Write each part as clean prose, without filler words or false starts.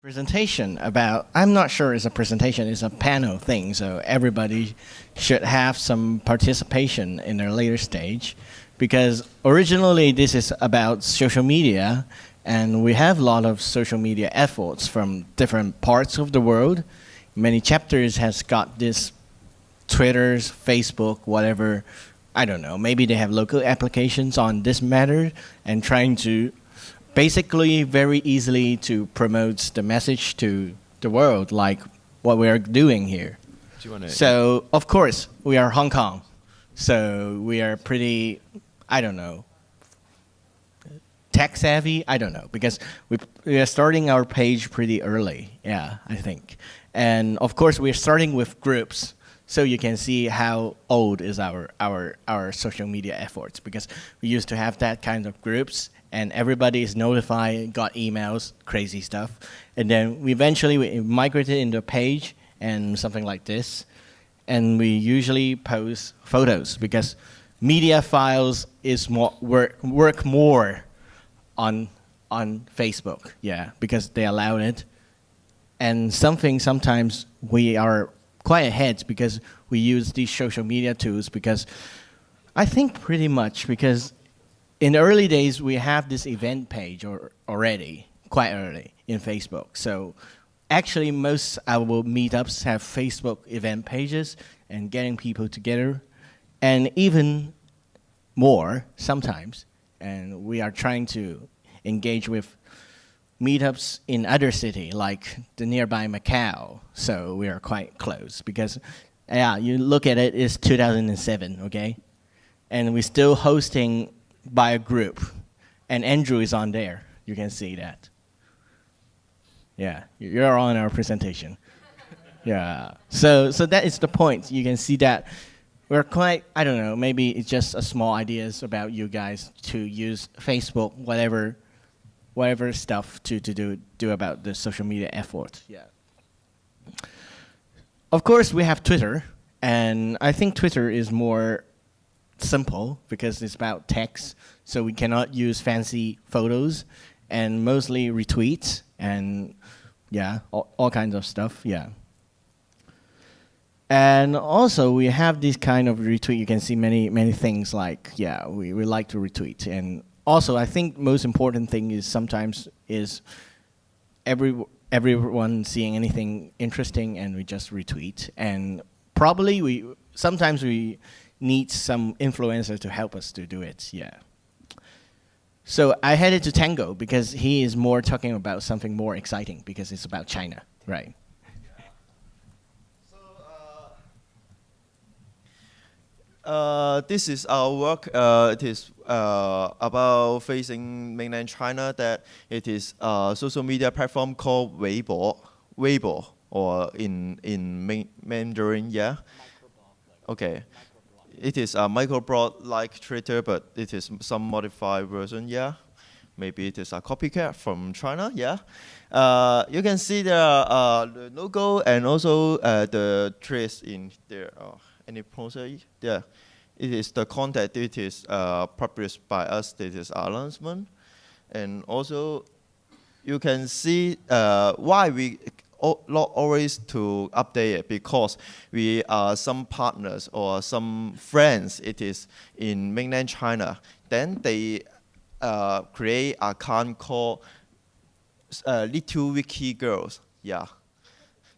Presentation about, I'm not sure it's a presentation, it's a panel thing, so everybody should have some participation in their later stage, because originally this is about social media, and we have a lot of social media efforts from different parts of the world. Many chapters has got this Twitters, Facebook, whatever, I don't know, maybe they have local applications on this matter and trying to basically very easily to promote the message to the world, like what we are doing here. Do you want to? So, of course, we are Hong Kong. So we are pretty, I don't know, tech savvy? I don't know, because we are starting our page pretty early, yeah, I think. And of course, we're starting with groups. So you can see how old is our social media efforts, because we used to have that kind of groups, and everybody is notified, got emails, crazy stuff. And then we migrated into a page and something like this. And we usually post photos, because media files is more work more on Facebook, yeah, because they allow it. And sometimes we are quite ahead because we use these social media tools, because I think pretty much because in the early days we have this event page already quite early in Facebook. So actually most our meetups have Facebook event pages and getting people together, and even more sometimes. And we are trying to engage with meetups in other city, like the nearby Macau. So we are quite close, because yeah, you look at it, it's 2007, okay? And we're still hosting by a group, and Andrew is on there. You can see that. Yeah, you're on our presentation. Yeah, so that is the point. You can see that we're quite, I don't know, maybe it's just a small ideas about you guys to use Facebook, whatever stuff to do about the social media effort. Yeah. Of course, we have Twitter, and I think Twitter is more simple because it's about text, so we cannot use fancy photos, and mostly retweets, and yeah, all kinds of stuff, yeah. And also, we have this kind of retweet. You can see many things like, yeah, we like to retweet. And also, I think most important thing is sometimes is everyone seeing anything interesting, and we just retweet. And probably sometimes we need some influencer to help us to do it, yeah. So I headed to Tango because he is more talking about something more exciting, because it's about China, right? This is our work. It is about facing mainland China. That it is a social media platform called Weibo, or in Mandarin, yeah. Okay. It is a microblog like Twitter, but it is some modified version, yeah. Maybe it is a copycat from China, yeah. You can see the logo and also the trace in there. Any process? Yeah. It is the content. It is published by us. This is our announcement. And also, you can see why we not always to update it, because we are some partners or some friends. It is in mainland China. Then they create an account called Little Wiki Girls. Yeah.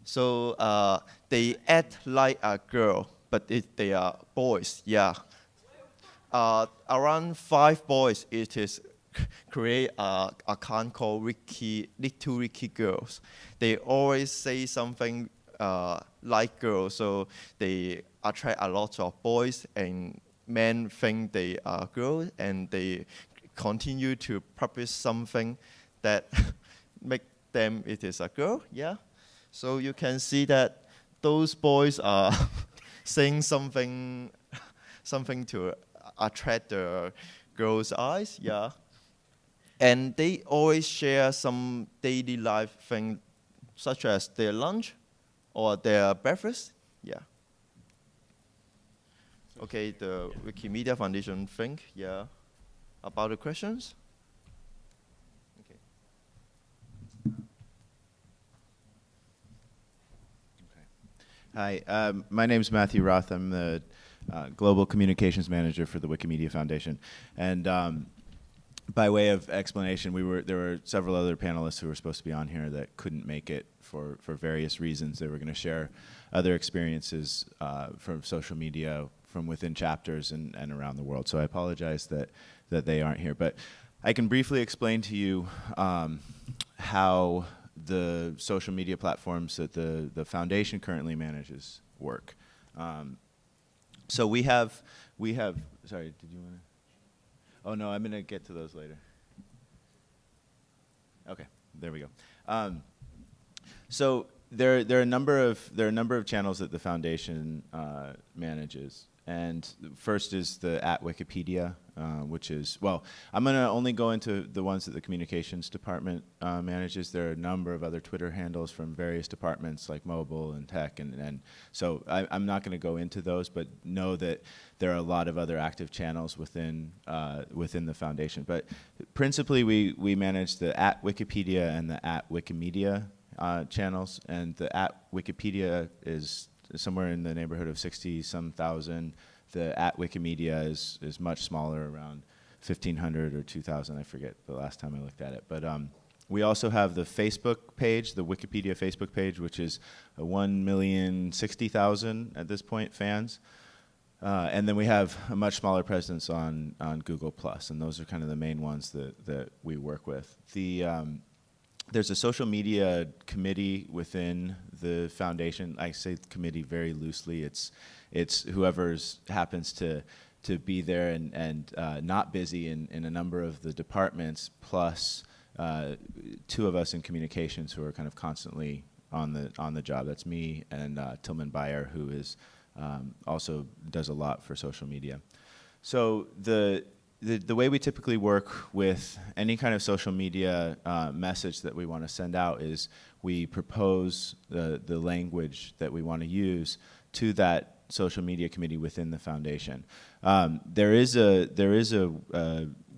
So they act like a girl, but they are boys. Yeah. Around 5 boys. It is create a account called Little Wiki Girls. They always say something like girls, so they attract a lot of boys, and men think they are girls, and they continue to publish something that make them it is a girl, yeah. So you can see that those boys are saying something to attract the girls' eyes, yeah. And they always share some daily life thing, such as their lunch or their breakfast, yeah. Okay, the Wikimedia Foundation thing, yeah, about the questions. Okay. Hi, my name is Matthew Roth. I'm the Global Communications Manager for the Wikimedia Foundation. And by way of explanation, there were several other panelists who were supposed to be on here that couldn't make it for various reasons. They were going to share other experiences from social media from within chapters and around the world. So I apologize that they aren't here. But I can briefly explain to you how the social media platforms that the foundation currently manages work. So we have, sorry, did you want to? Oh no, I'm going to get to those later. Okay, there we go. So there are a number of channels that the foundation manages. And first is the @Wikipedia, which is, well, I'm going to only go into the ones that the communications department manages. There are a number of other Twitter handles from various departments like mobile and tech, and so I'm not going to go into those, but know that there are a lot of other active channels within the foundation. But principally, we manage the @Wikipedia and the @Wikimedia channels, and the @Wikipedia is somewhere in the neighborhood of 60-some thousand. The @Wikimedia is much smaller, around 1,500 or 2,000. I forget the last time I looked at it. But we also have the Facebook page, the Wikipedia Facebook page, which is 1,060,000 at this point fans. And then we have a much smaller presence on Google+, and those are kind of the main ones that we work with. There's a social media committee within the foundation. I say committee very loosely. It's whoever happens to be there and not busy in a number of the departments, plus two of us in communications who are kind of constantly on the job. That's me and Tillman Bayer, who is also does a lot for social media. So the way we typically work with any kind of social media message that we want to send out is we propose the language that we want to use to that social media committee within the foundation. There is a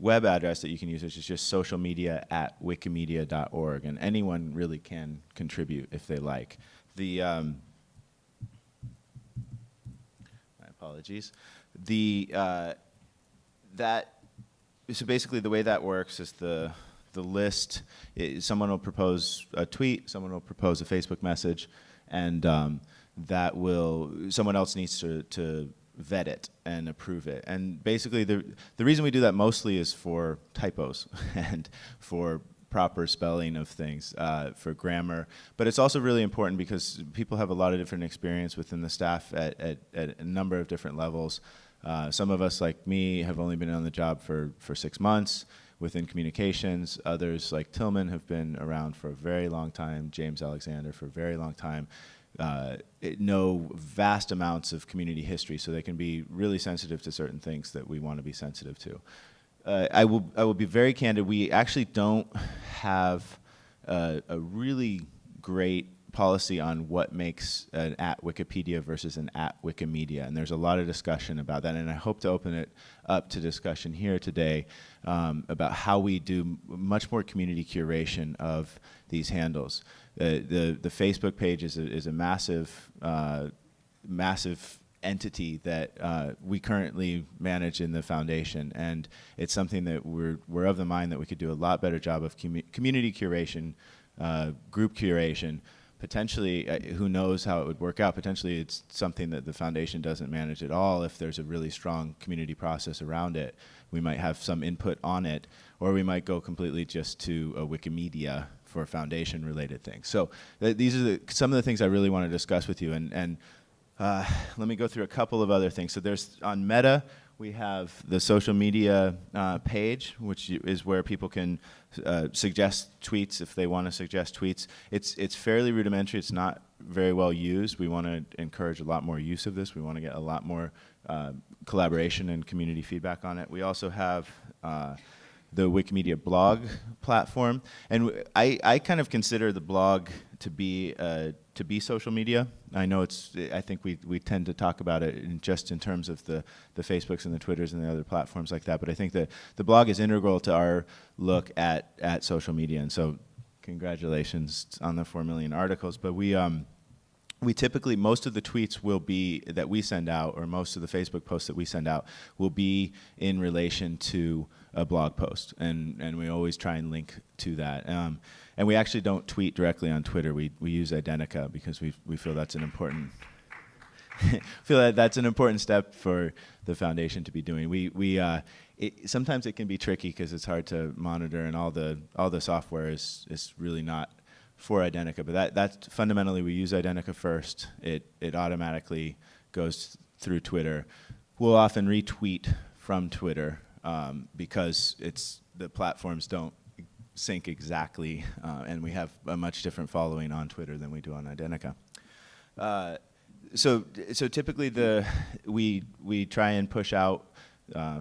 web address that you can use, which is just socialmedia@wikimedia.org, and anyone really can contribute if they like. My apologies. So basically the way that works is the list, someone will propose a tweet, someone will propose a Facebook message, and someone else needs to vet it and approve it. And basically the reason we do that mostly is for typos and for proper spelling of things, for grammar. But it's also really important because people have a lot of different experience within the staff at a number of different levels. Some of us, like me, have only been on the job for 6 months within communications. Others, like Tillman, have been around for a very long time. James Alexander for a very long time. Know vast amounts of community history, so they can be really sensitive to certain things that we want to be sensitive to. I will be very candid. We actually don't have a really great policy on what makes an @Wikipedia versus an @Wikimedia, and there's a lot of discussion about that, and I hope to open it up to discussion here today about how we do much more community curation of these handles. The Facebook page is a massive entity that we currently manage in the foundation, and it's something that we're of the mind that we could do a lot better job of community curation, group curation. Potentially, who knows how it would work out. Potentially it's something that the foundation doesn't manage at all. If there's a really strong community process around it, we might have some input on it, or we might go completely just to a Wikimedia for foundation related things. So these are some of the things I really want to discuss with you, and let me go through a couple of other things. So there's, on Meta, we have the social media page, which is where people can suggest tweets if they want to suggest tweets. It's fairly rudimentary. It's not very well used. We want to encourage a lot more use of this. We want to get a lot more collaboration and community feedback on it. We also have the Wikimedia blog platform, and I kind of consider the blog to be social media. I know I think we tend to talk about it just in terms of the Facebooks and the Twitters and the other platforms like that, but I think that the blog is integral to our look at social media, and so congratulations on the 4 million articles. But we we typically, most of the tweets will be that we send out, or most of the Facebook posts that we send out, will be in relation to a blog post, and we always try and link to that. And we actually don't tweet directly on Twitter. We use Identica because we feel that's an important that's an important step for the foundation to be doing. Sometimes it can be tricky because it's hard to monitor, and all the software is really not for Identica, but that's fundamentally we use Identica first. It automatically goes through Twitter. We'll often retweet from Twitter because the platforms don't sync exactly, and we have a much different following on Twitter than we do on Identica. So typically we try and push out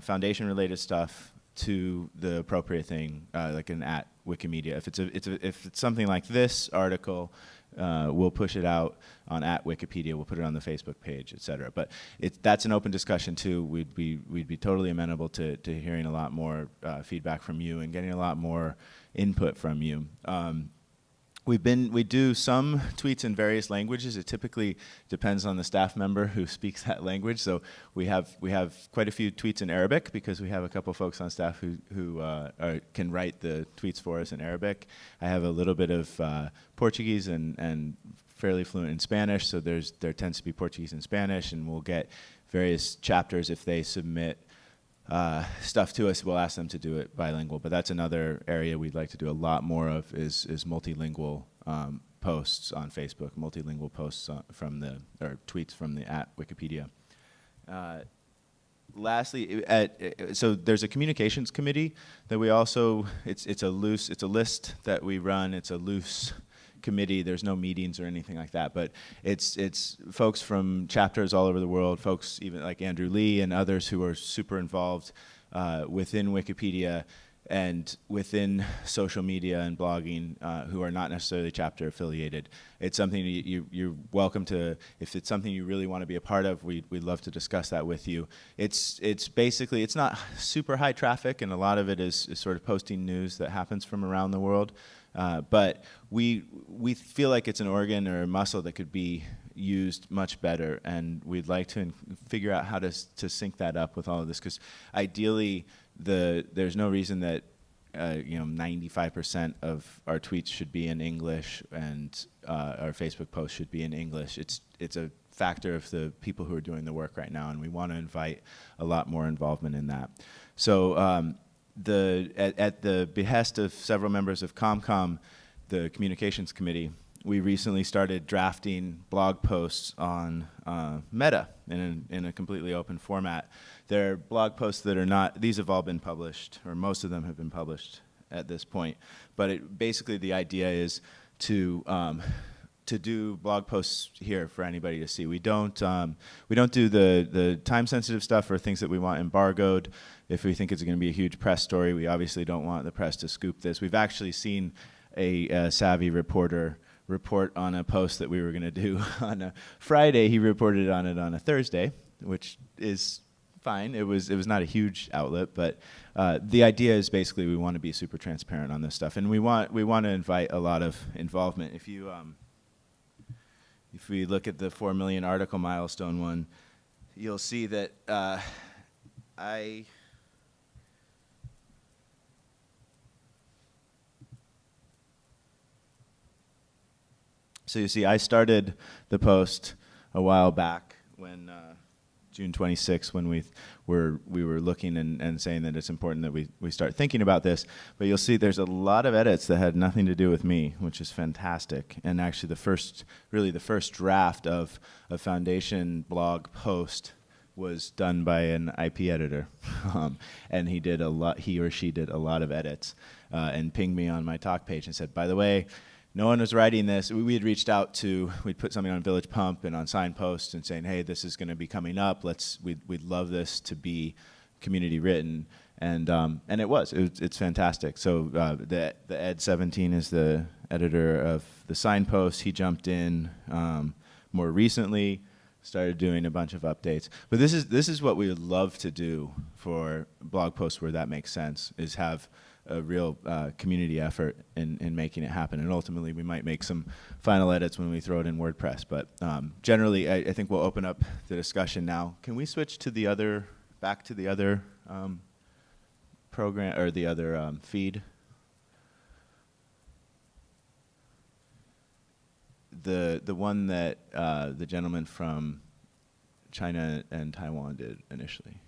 foundation-related stuff to the appropriate thing, like an @Wikimedia. If it's something like this article, we'll push it out on @Wikipedia. We'll put it on the Facebook page, etc. But that's an open discussion too. We'd be totally amenable to hearing a lot more feedback from you and getting a lot more input from you. We do some tweets in various languages. It typically depends on the staff member who speaks that language. So we have quite a few tweets in Arabic because we have a couple folks on staff who can write the tweets for us in Arabic. I have a little bit of Portuguese and fairly fluent in Spanish. So there tends to be Portuguese and Spanish, and we'll get various chapters if they submit stuff to us. We'll ask them to do it bilingual, but that's another area we'd like to do a lot more of is multilingual posts on Facebook, multilingual posts or tweets from the @Wikipedia. Lastly, so there's a communications committee that we also it's a list that we run. It's a loose committee. There's no meetings or anything like that, but it's folks from chapters all over the world, folks even like Andrew Lee and others who are super involved within Wikipedia and within social media and blogging who are not necessarily chapter affiliated. It's something you're welcome to, if it's something you really want to be a part of, we'd love to discuss that with you. It's basically, it's not super high traffic, and a lot of it is sort of posting news that happens from around the world. But we feel like it's an organ or a muscle that could be used much better, and we'd like to figure out how to sync that up with all of this, because ideally there's no reason that 95% of our tweets should be in English and our Facebook posts should be in English. It's a factor of the people who are doing the work right now, and we want to invite a lot more involvement in that. So at the behest of several members of ComCom, the communications committee, we recently started drafting blog posts on Meta in a completely open format. They're blog posts that are not, these have all been published, or most of them have been published at this point. But basically the idea is to do blog posts here for anybody to see. We don't do the time-sensitive stuff or things that we want embargoed. If we think it's going to be a huge press story, we obviously don't want the press to scoop this. We've actually seen a savvy reporter report on a post that we were going to do on a Friday. He reported on it on a Thursday, which is fine. It was not a huge outlet, but the idea is basically we want to be super transparent on this stuff, and we want to invite a lot of involvement. If we look at the 4 million article milestone one, you'll see that So you see, I started the post a while back when June 26th, when we were looking and saying that it's important that we start thinking about this. But you'll see there's a lot of edits that had nothing to do with me, which is fantastic. And actually, the first draft of a Foundation blog post was done by an IP editor, and he or she did a lot of edits, and pinged me on my talk page and said, by the way, no one was writing this. We had reached out we'd put something on Village Pump and on Signpost and saying, hey, this is going to be coming up. We'd love this to be community written, and it was. It's fantastic. So the Ed 17 is the editor of the Signpost. He jumped in more recently, started doing a bunch of updates. But this is what we would love to do for blog posts where that makes sense, is have a real community effort in making it happen. And ultimately, we might make some final edits when we throw it in WordPress. But generally, I think we'll open up the discussion now. Can we switch to the other, back to the other program, or the other feed? The one that the gentleman from China and Taiwan did initially.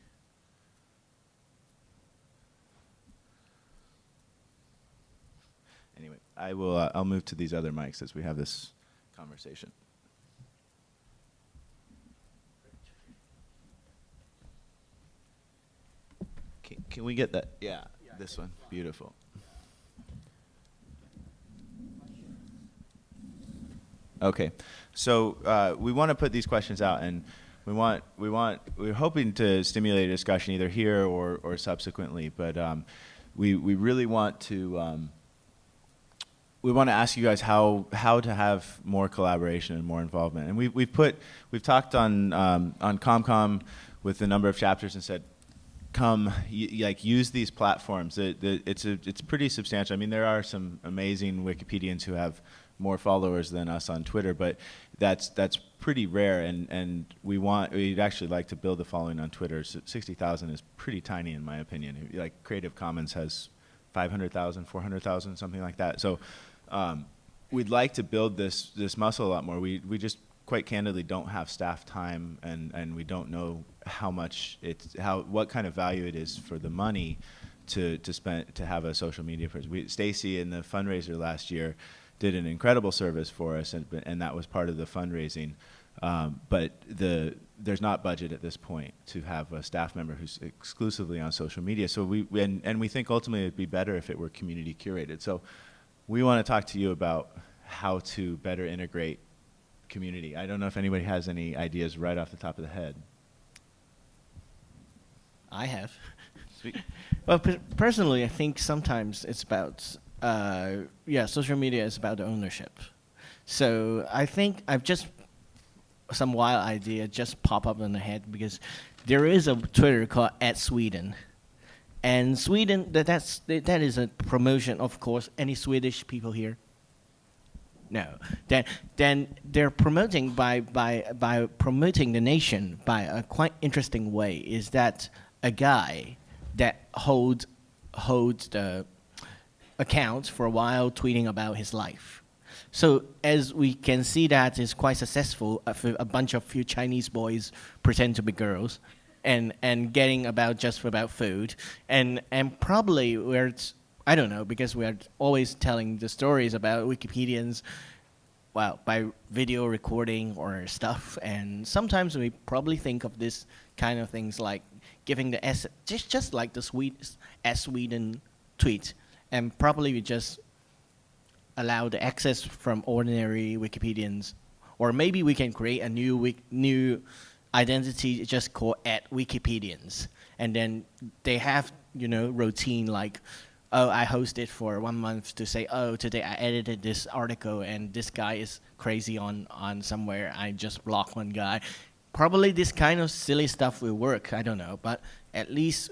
Anyway, I'll move to these other mics as we have this conversation. Can we get that? Yeah, this one. Beautiful. Okay, so we want to put these questions out, and we're hoping to stimulate a discussion either here or subsequently, but we really want to ask you guys how to have more collaboration and more involvement. And we've talked on ComCom with a number of chapters and said, use these platforms. It's pretty substantial. I mean, there are some amazing Wikipedians who have more followers than us on Twitter, but that's pretty rare, and we'd actually like to build a following on Twitter. 60,000 is pretty tiny in my opinion. Like Creative Commons has 500,000, 400,000, something like that. So we'd like to build this muscle a lot more. We just quite candidly don't have staff time, and we don't know what kind of value it is for the money to spend to have a social media person. Stacy in the fundraiser last year did an incredible service for us, and that was part of the fundraising. But there's not budget at this point to have a staff member who's exclusively on social media. So we think ultimately it'd be better if it were community curated. So we want to talk to you about how to better integrate community. I don't know if anybody has any ideas right off the top of the head. I have. Sweet. Well, personally, I think sometimes it's about social media is about ownership. So I think I've just some wild idea just pop up in the head, because there is a Twitter called @Sweden, and Sweden that is a promotion. Of course, any Swedish people here? No. Then they're promoting by promoting the nation by a quite interesting way. Is that a guy that holds the account for a while, tweeting about his life. So as we can see, that is quite successful. A bunch of few Chinese boys pretend to be girls, and getting about food, and probably I don't know, because we're always telling the stories about Wikipedians, well, by video recording or stuff, and sometimes we probably think of this kind of things like giving the just like the Sweden tweet. And probably we just allow the access from ordinary Wikipedians, or maybe we can create a new identity just called @Wikipedians, and then they have routine like, oh, I hosted for 1 month to say, oh, today I edited this article and this guy is crazy on somewhere. I just blocked one guy. Probably this kind of silly stuff will work. I don't know, but at least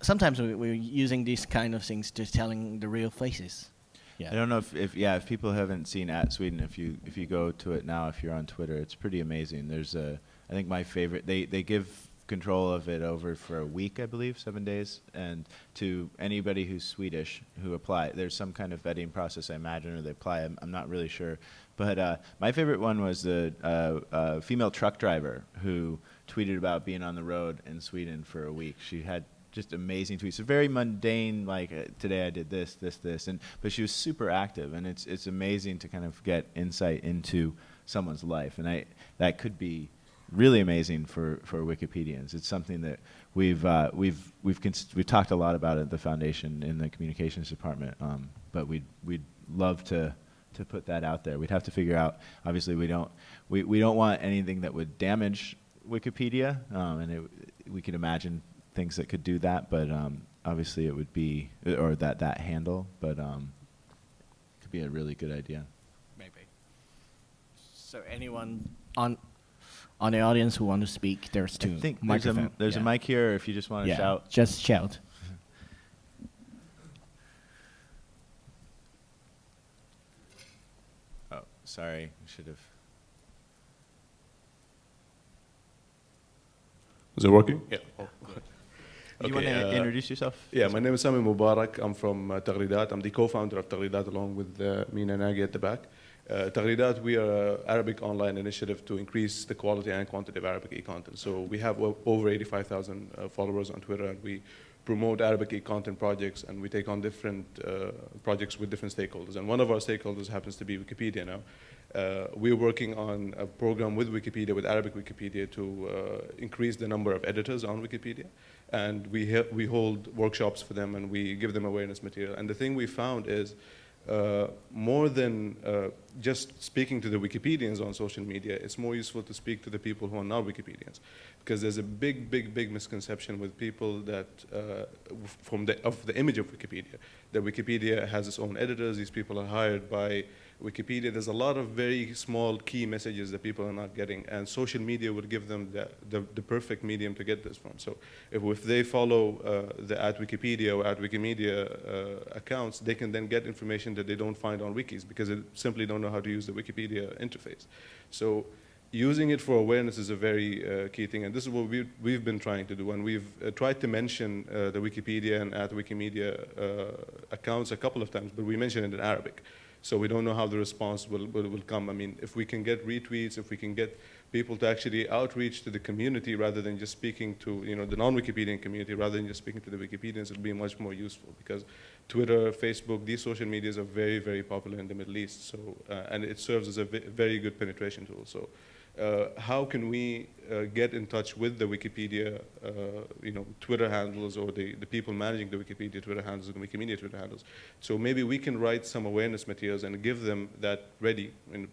sometimes we're using these kind of things to telling the real faces. Yeah. I don't know if people haven't seen @Sweden, if you go to it now, if you're on Twitter, it's pretty amazing. There's I think my favorite, they give control of it over for a week, I believe, 7 days, and to anybody who's Swedish who apply. There's some kind of vetting process, I imagine, or they apply. I'm not really sure. But my favorite one was the female truck driver who tweeted about being on the road in Sweden for a week. She had just amazing tweets. So very mundane, like today I did this, but she was super active, and it's amazing to kind of get insight into someone's life, and that could be really amazing for Wikipedians. It's something that we've talked a lot about at the foundation in the communications department, but we'd love to put that out there. We'd have to figure out. Obviously, we don't want anything that would damage Wikipedia, and we could imagine things that could do that, but obviously it would be, or that handle, but it could be a really good idea. Maybe. So anyone on the audience who want to speak, there's two. I think microphones. there's a mic here if you just want to shout. Just shout. sorry, I should have. Is it working? Yeah. Oh, good. You want to introduce yourself? Yeah, my name is Sami Mubarak. I'm from Taghridat. I'm the co-founder of Taghridat along with Mina Nagi at the back. Taghridat, we are an Arabic online initiative to increase the quality and quantity of Arabic e-content. So we have over 85,000 followers on Twitter, and we promote Arabic e-content projects, and we take on different projects with different stakeholders. And one of our stakeholders happens to be Wikipedia now. We're working on a program with Wikipedia, with Arabic Wikipedia, to increase the number of editors on Wikipedia. And we hold workshops for them, and we give them awareness material. And the thing we found is more than just speaking to the Wikipedians on social media, it's more useful to speak to the people who are not Wikipedians. Because there's a big misconception with people that of the image of Wikipedia, that Wikipedia has its own editors, these people are hired by Wikipedia. There's a lot of very small key messages that people are not getting, and social media would give them the perfect medium to get this from. So if they follow the @Wikipedia or @Wikimedia accounts, they can then get information that they don't find on wikis because they simply don't know how to use the Wikipedia interface. So using it for awareness is a very key thing, and this is what we've been trying to do. And we've tried to mention the Wikipedia and @Wikimedia accounts a couple of times, but we mention it in Arabic. So we don't know how the response will come. I mean, if we can get retweets, if we can get people to actually outreach to the community rather than just speaking to the non-Wikipedian community, rather than just speaking to the Wikipedians, it'll be much more useful because Twitter, Facebook, these social medias are very popular in the Middle East. So and it serves as a very good penetration tool. So how can we get in touch with the Wikipedia, Twitter handles, or the people managing the Wikipedia Twitter handles and Wikimedia Twitter handles? So maybe we can write some awareness materials and give them that ready. And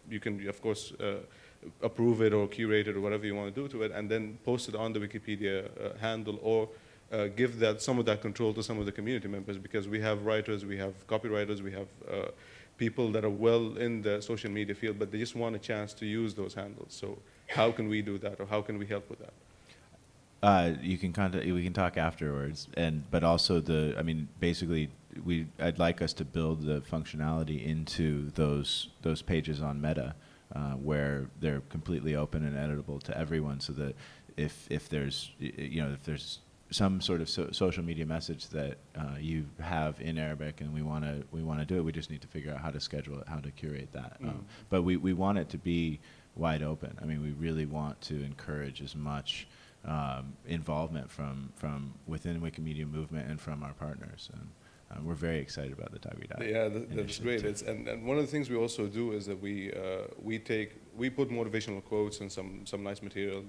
you can, of course, approve it or curate it or whatever you want to do to it, and then post it on the Wikipedia handle, or give some of that control to some of the community members, because we have writers, we have copywriters, we have people that are well in the social media field, but they just want a chance to use those handles. So how can we do that, or how can we help with that? We can talk afterwards, but also basically I'd like us to build the functionality into those pages on Meta, where they're completely open and editable to everyone, so that if there's some sort of social media message that you have in Arabic and we want to do it, we just need to figure out how to schedule it, how to curate that. But we want it to be wide open. I mean, we really want to encourage as much involvement from within the Wikimedia movement and from our partners. And we're very excited about the Taghridat. Yeah, that's great. And one of the things we also do is that we put motivational quotes and some nice material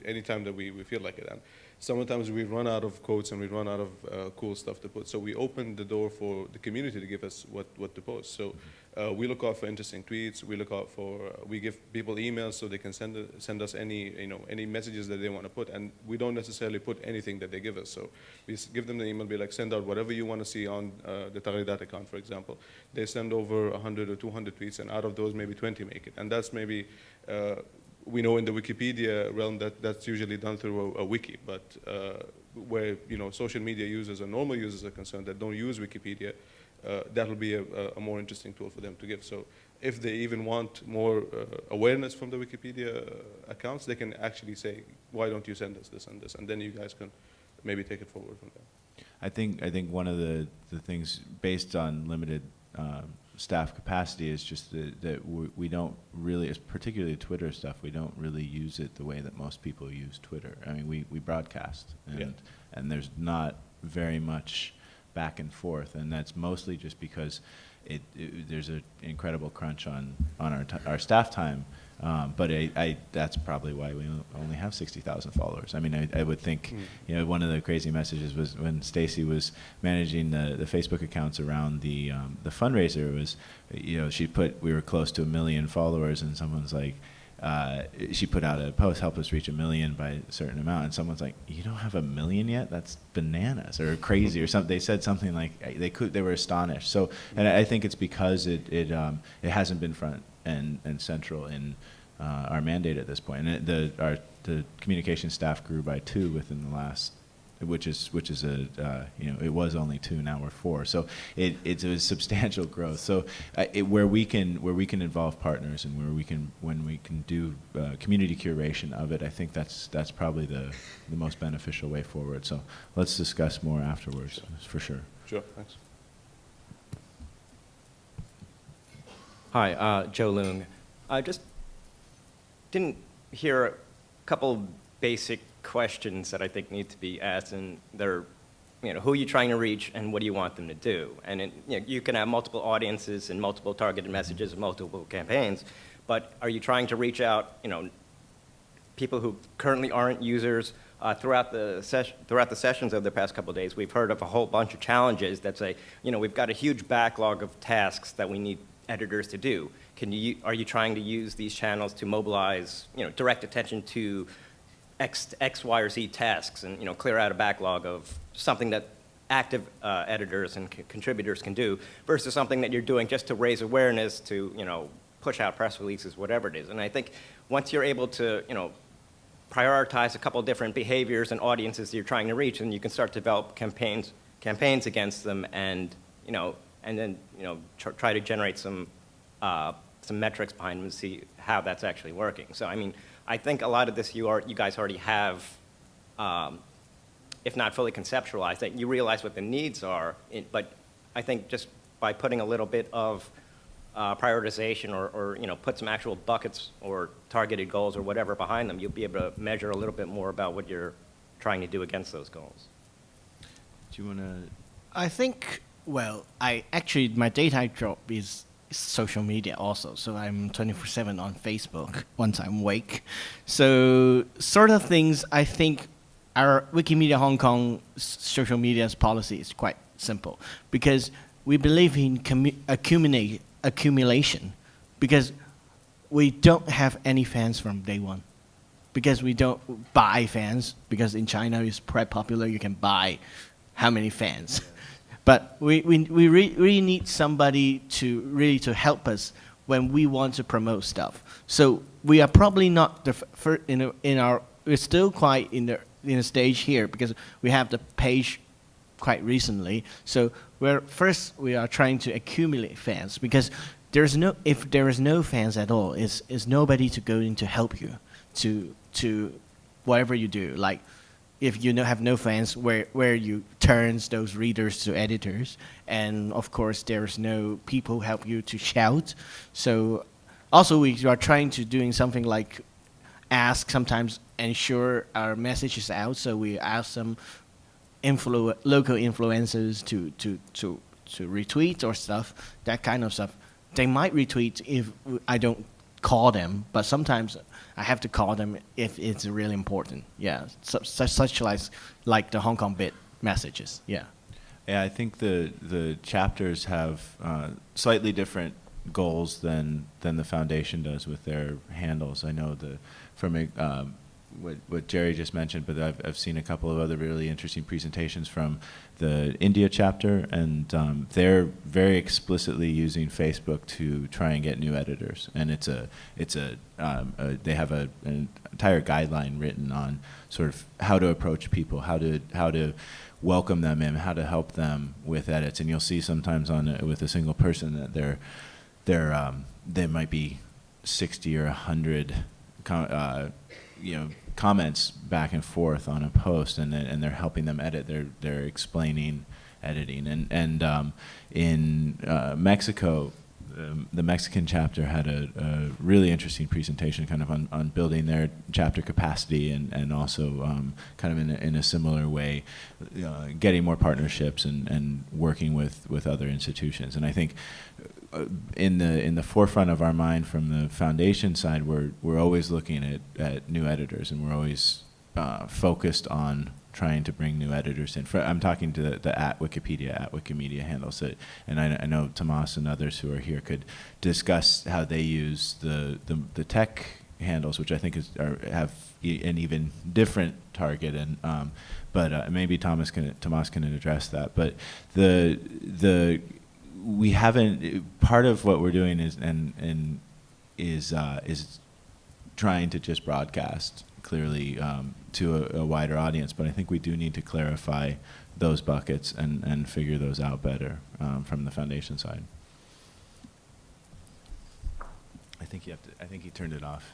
anytime that we feel like it. And sometimes we run out of quotes and we run out of cool stuff to put. So we open the door for the community to give us what to post. So we look out for interesting tweets. We give people emails so they can send us any messages that they want to put. And we don't necessarily put anything that they give us. So we give them the email, be like, send out whatever you want to see on the Taghridat account, for example. They send over 100 or 200 tweets, and out of those, maybe 20 make it. And that's maybe, we know in the Wikipedia realm that's usually done through a wiki, but where social media users or normal users are concerned that don't use Wikipedia, that'll be a more interesting tool for them to give. So if they even want more awareness from the Wikipedia accounts, they can actually say, why don't you send us this and this? And then you guys can maybe take it forward from there. I think one of the things, based on limited staff capacity, is just that we don't really, particularly Twitter stuff, we don't really use it the way that most people use Twitter. I mean, we broadcast, and there's not very much back and forth, and that's mostly just because there's an incredible crunch on our staff time. But that's probably why we only have 60,000 followers. I mean, I would think, one of the crazy messages was when Stacy was managing the Facebook accounts around the fundraiser, was, she put, we were close to 1 million followers, and someone's like, she put out a post, help us reach 1 million by a certain amount, and someone's like, you don't have 1 million yet? That's bananas, or crazy, or something. They said something like, they were astonished. So, and I think it's because it hasn't been front and central in our mandate at this point. And the communication staff grew by 2 within the last which is a it was only 2, now we're 4. So it's a substantial growth. So where we can involve partners and when we can do community curation of it, I think that's probably the most beneficial way forward. So let's discuss more afterwards, for sure. Sure, thanks. Hi, Joe Leung. I just didn't hear a couple basic questions that I think need to be asked, and they're, who are you trying to reach and what do you want them to do? And you can have multiple audiences and multiple targeted messages and multiple campaigns, but are you trying to reach out, people who currently aren't users? Throughout the sessions of the past couple of days, we've heard of a whole bunch of challenges that say, we've got a huge backlog of tasks that we need editors to do. Are you trying to use these channels to mobilize, direct attention to X, Y, or Z tasks and, clear out a backlog of something that active editors and contributors can do versus something that you're doing just to raise awareness, to, push out press releases, whatever it is. And I think once you're able to, prioritize a couple of different behaviors and audiences you're trying to reach, and you can start to develop campaigns against them, and then try to generate some metrics behind them to see how that's actually working. So I mean, I think a lot of this you guys already have, if not fully conceptualized, that you realize what the needs are. But I think just by putting a little bit of prioritization or put some actual buckets or targeted goals or whatever behind them, you'll be able to measure a little bit more about what you're trying to do against those goals. Do you want to? I think, well, my daytime job is social media also, so I'm 24/7 on Facebook once I'm awake. So sort of things, I think our Wikimedia Hong Kong social media's policy is quite simple, because we believe in accumulation, because we don't have any fans from day one, because we don't buy fans, because in China it's quite popular, you can buy how many fans. But we really need somebody to help us when we want to promote stuff. So we are probably not the first we're still quite in the stage here, because we have the page quite recently. So we are trying to accumulate fans, because if there is no fans at all, is nobody to go in to help you to whatever you do. Like, if you have no fans, where you turns those readers to editors, and of course there's no people help you to shout. So also we are trying to doing something like sometimes ensure our message is out. So we ask some local influencers to retweet or stuff, that kind of stuff. They might retweet if I don't call them, but sometimes I have to call them if it's really important. Yeah, such like the Hong Kong Bit messages. Yeah. Yeah, I think the chapters have slightly different goals than the foundation does with their handles. I know from what Jerry just mentioned, but I've seen a couple of other really interesting presentations from the India chapter, and they're very explicitly using Facebook to try and get new editors, and they have an entire guideline written on sort of how to approach people, how to welcome them in, how to help them with edits, and you'll see sometimes with a single person that there might be 60 or 100 comments back and forth on a post, and they're helping them edit. They're explaining editing, and in Mexico, the Mexican chapter had a really interesting presentation, kind of on building their chapter capacity, and also kind of in a similar way, getting more partnerships and working with other institutions. And I think in the forefront of our mind from the foundation side, we're always looking at new editors, and we're always focused on trying to bring new editors in. I'm talking to the @Wikimedia handles, and I know Tomas and others who are here could discuss how they use the tech handles, which I think have an even different target, and but maybe Tomas can address that. But we haven't. Part of what we're doing is trying to just broadcast clearly to a wider audience. But I think we do need to clarify those buckets and figure those out better from the foundation side. I think he turned it off.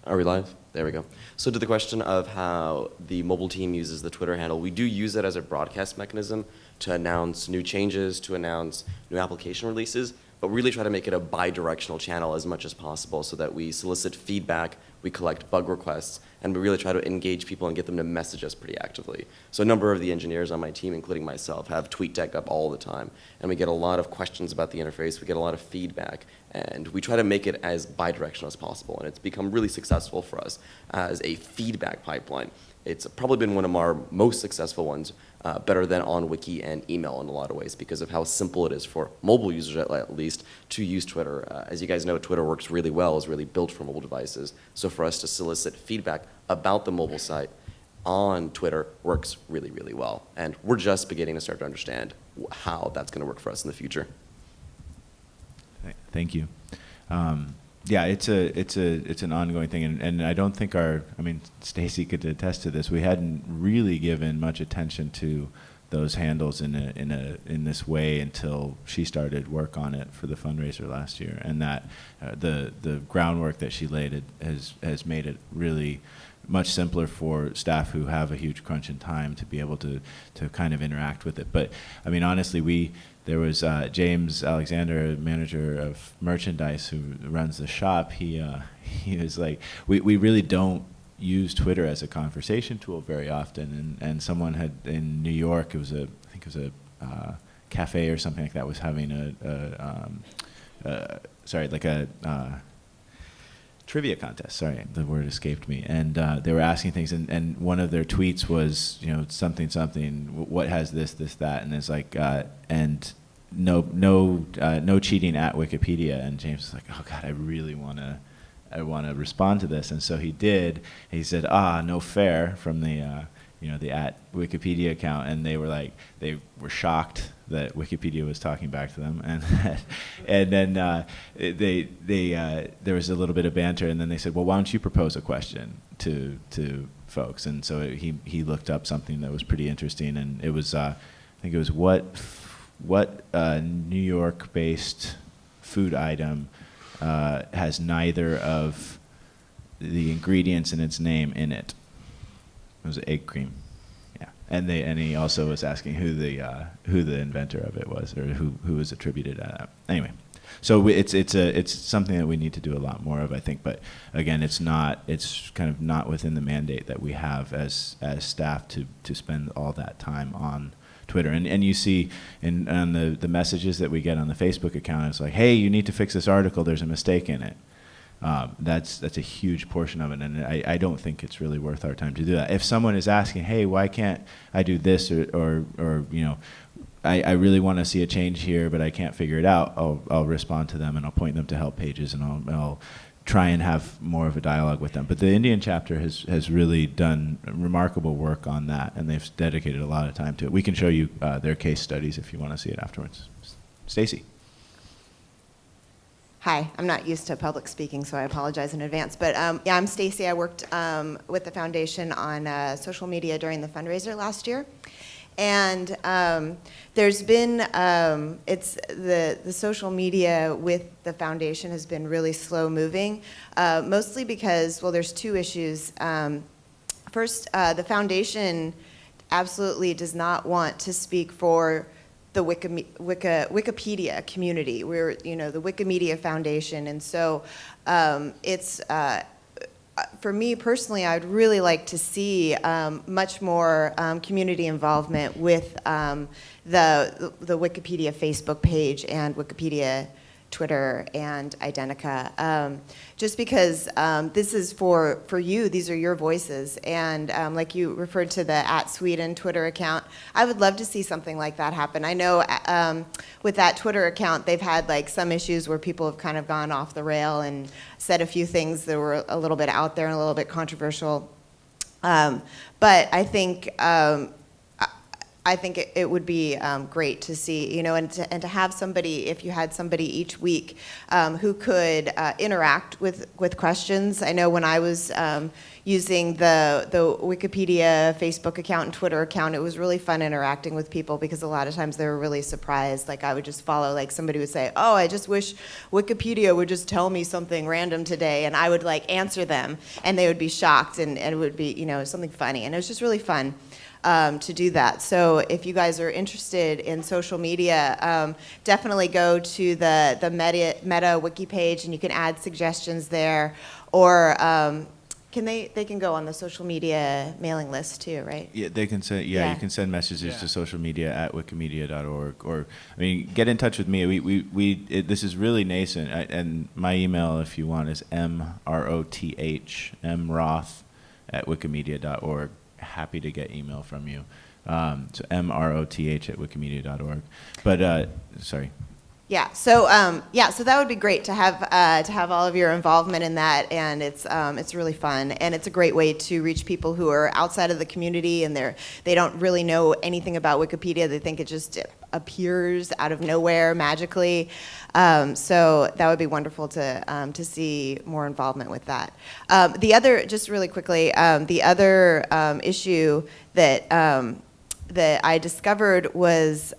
Are we live? There we go. So to the question of how the mobile team uses the Twitter handle, we do use it as a broadcast mechanism to announce new changes, to announce new application releases, but we really try to make it a bi-directional channel as much as possible so that we solicit feedback, we collect bug requests, and we really try to engage people and get them to message us pretty actively. So a number of the engineers on my team, including myself, have TweetDeck up all the time, and we get a lot of questions about the interface, we get a lot of feedback, and we try to make it as bi-directional as possible, and it's become really successful for us as a feedback pipeline. It's probably been one of our most successful ones, better than OnWiki and email in a lot of ways because of how simple it is for mobile users at least to use Twitter. As you guys know, Twitter works really well, is really built for mobile devices. So for us to solicit feedback about the mobile site on Twitter works really, really well. And we're just beginning to start to understand how that's going to work for us in the future. Thank you. Yeah, it's an ongoing thing, and I don't think Stacy could attest to this. We hadn't really given much attention to those handles in this way until she started work on it for the fundraiser last year, and that the groundwork that she laid has made it really much simpler for staff who have a huge crunch in time to be able to kind of interact with it. But I mean, honestly, there was James Alexander, manager of merchandise, who runs the shop. He was like, we really don't use Twitter as a conversation tool very often. And someone had in New York, I think it was a cafe or something like that, was having a trivia contest. Sorry, the word escaped me. And they were asking things, and one of their tweets was, something, what has this, that, and it's like, and no cheating at Wikipedia. And James was like, oh God, I really want to respond to this. And so he did. He said, no fair, from the the at Wikipedia account, and they were shocked that Wikipedia was talking back to them, and then there was a little bit of banter, and then they said, well, why don't you propose a question to folks? And so he looked up something that was pretty interesting, and it was I think it was what New York-based food item has neither of the ingredients in its name in it. It was egg cream, yeah. And he also was asking who the inventor of it was, or who was attributed to that. Anyway, so it's something that we need to do a lot more of, I think. But again, it's kind of not within the mandate that we have as staff to spend all that time on Twitter. And you see on the messages that we get on the Facebook account, it's like, hey, you need to fix this article. There's a mistake in it. That's a huge portion of it, and I don't think it's really worth our time to do that. If someone is asking, hey, why can't I do this, or I really want to see a change here, but I can't figure it out, I'll respond to them, and I'll point them to help pages, and I'll try and have more of a dialogue with them. But the Indian chapter has really done remarkable work on that, and they've dedicated a lot of time to it. We can show you their case studies if you want to see it afterwards. Stacy. Hi, I'm not used to public speaking, so I apologize in advance. But yeah, I'm Stacy. I worked with the foundation on social media during the fundraiser last year. And there's been, the social media with the foundation has been really slow moving, mostly because, well, there's two issues. First, the foundation absolutely does not want to speak for the Wikipedia community. We're, the Wikimedia Foundation, and so it's, for me personally, I'd really like to see much more community involvement with the Wikipedia Facebook page and Wikipedia Twitter and Identica, just because this is for you, these are your voices, and like you referred to the @Sweden Twitter account, I would love to see something like that happen. I know with that Twitter account, they've had like some issues where people have kind of gone off the rail and said a few things that were a little bit out there and a little bit controversial, but I think I think it would be great to see, you know, and to have somebody, if you had somebody each week who could interact with questions. I know when I was using the Wikipedia Facebook account and Twitter account, it was really fun interacting with people because a lot of times they were really surprised. Like I would just follow, like somebody would say, oh, I just wish Wikipedia would just tell me something random today, and I would like answer them, and they would be shocked, and it would be, you know, something funny, and it was just really fun. To do that. So if you guys are interested in social media, definitely go to the Meta Wiki page, and you can add suggestions there, or they can go on the social media mailing list too, right? Yeah, they can send. You can send messages to social media at wikimedia.org, or I mean, get in touch with me. This is really nascent, and my email, if you want, is mroth@wikimedia.org. Happy to get email from you. So mroth@wikimedia.org. But sorry. Yeah. So so that would be great to have all of your involvement in that, and it's really fun, and it's a great way to reach people who are outside of the community, and they don't really know anything about Wikipedia. They think it just appears out of nowhere magically. So that would be wonderful to see more involvement with that. The other, just really quickly, the other issue that I discovered was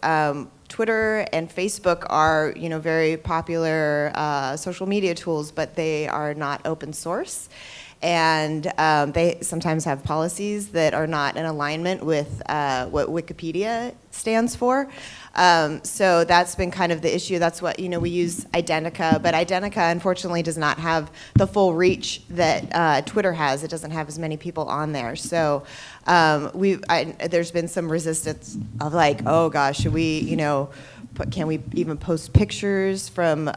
Twitter and Facebook are, you know, very popular social media tools, but they are not open source. And they sometimes have policies that are not in alignment with what Wikipedia stands for. So that's been kind of the issue. That's what, you know, we use Identica, but Identica unfortunately does not have the full reach that Twitter has. It doesn't have as many people on there. So there's been some resistance of like, oh gosh, should we, you know, can we even post pictures from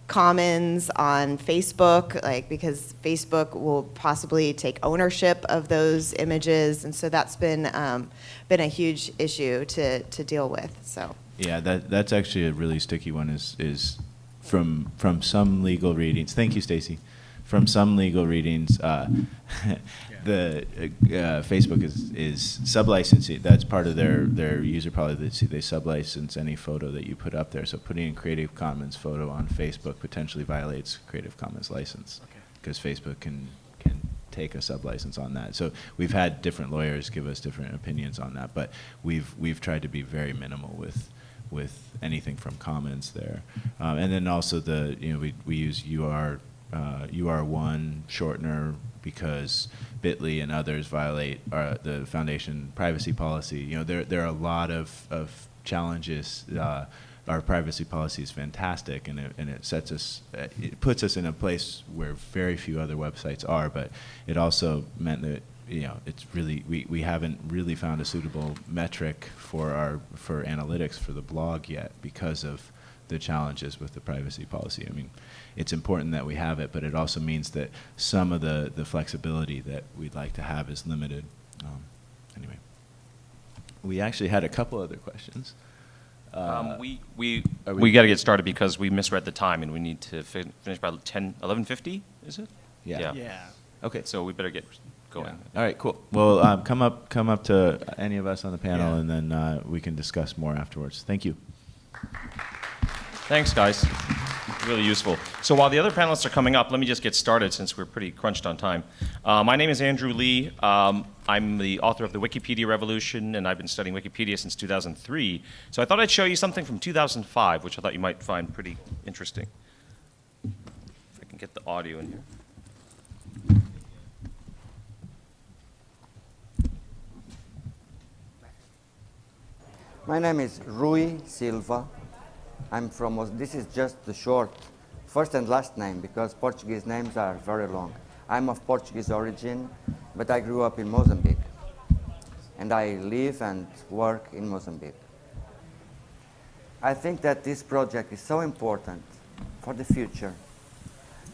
Commons on Facebook, like, because Facebook will possibly take ownership of those images, and so that's been a huge issue to deal with. So yeah, that's actually a really sticky one. Is from some legal readings. Thank you, Stacy. From some legal readings, the Facebook is sublicensing. That's part of their user policy. They sublicense any photo that you put up there. So putting a Creative Commons photo on Facebook potentially violates Creative Commons license, because Facebook can take a sublicense on that. So we've had different lawyers give us different opinions on that, but we've tried to be very minimal with anything from Commons there, and then also we use UR1 shortener because Bitly and others violate the foundation privacy policy. You know, there are a lot of challenges. Our privacy policy is fantastic, and it puts us in a place where very few other websites are. But it also meant that, you know, it's really we haven't really found a suitable metric for analytics for the blog yet because of the challenges with the privacy policy. I mean, it's important that we have it, but it also means that some of the flexibility that we'd like to have is limited. Anyway, we actually had a couple other questions. We got to get started because we misread the time and we need to finish by 11:50. Is it? Yeah. Okay, so we better get going. Yeah. All right, cool. Well, come up to any of us on the panel, and then we can discuss more afterwards. Thank you. Thanks, guys. Really useful. So while the other panelists are coming up, let me just get started since we're pretty crunched on time. My name is Andrew Lee. I'm the author of the Wikipedia Revolution, and I've been studying Wikipedia since 2003. So I thought I'd show you something from 2005, which I thought you might find pretty interesting. If I can get the audio in here. My name is Rui Silva. I'm from, this is just the short first and last name because Portuguese names are very long. I'm of Portuguese origin, but I grew up in Mozambique. And I live and work in Mozambique. I think that this project is so important for the future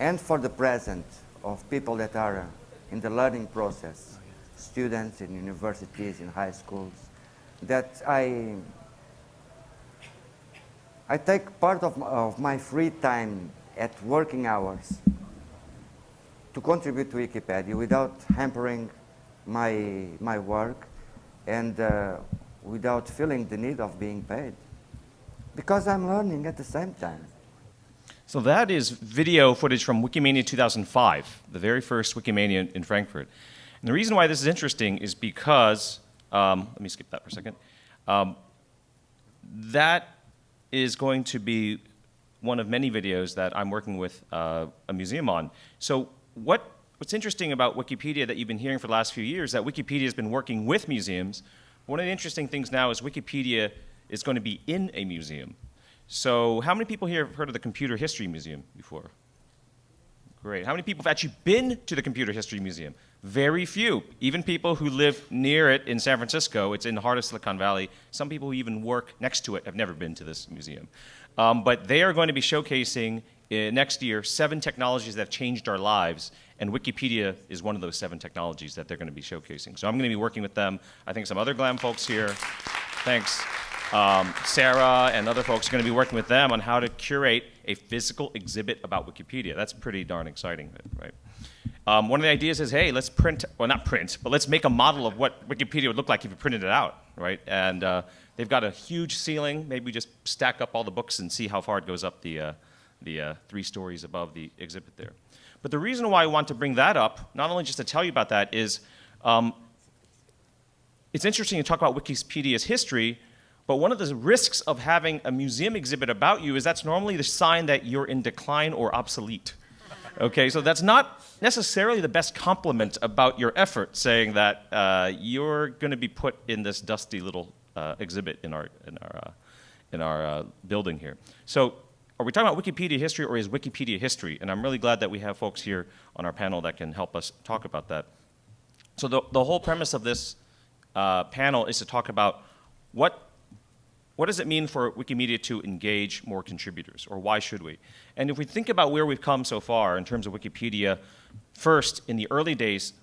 and for the present of people that are in the learning process, students in universities, in high schools, that I take part of my free time at working hours to contribute to Wikipedia without hampering my work. And without feeling the need of being paid. Because I'm learning at the same time. So that is video footage from Wikimania 2005, the very first Wikimania in Frankfurt. And the reason why this is interesting is because, let me skip that for a second. That is going to be one of many videos that I'm working with a museum on. So what's interesting about Wikipedia that you've been hearing for the last few years, that Wikipedia has been working with museums. One of the interesting things now is Wikipedia is going to be in a museum. So how many people here have heard of the Computer History Museum before? Great. How many people have actually been to the Computer History Museum? Very few. Even people who live near it in San Francisco, it's in the heart of Silicon Valley. Some people who even work next to it have never been to this museum. But they are going to be showcasing next year 7 technologies that have changed our lives, and Wikipedia is one of those 7 technologies that they're going to be showcasing. So I'm going to be working with them. I think some other GLAM folks here. Thanks. Sarah and other folks are going to be working with them on how to curate a physical exhibit about Wikipedia. That's pretty darn exciting, right? One of the ideas is, hey, let's print, well, not print, but let's make a model of what Wikipedia would look like if you printed it out, right? And they've got a huge ceiling. Maybe we just stack up all the books and see how far it goes up the 3 stories above the exhibit there. But the reason why I want to bring that up, not only just to tell you about that, is it's interesting to talk about Wikipedia's history, but one of the risks of having a museum exhibit about you is that's normally the sign that you're in decline or obsolete. Okay, so that's not necessarily the best compliment about your effort, saying that you're going to be put in this dusty little exhibit in our building here. So, are we talking about Wikipedia history, or is Wikipedia history? And I'm really glad that we have folks here on our panel that can help us talk about that. So the whole premise of this panel is to talk about what does it mean for Wikimedia to engage more contributors, or why should we? And if we think about where we've come so far in terms of Wikipedia, first, in the early days,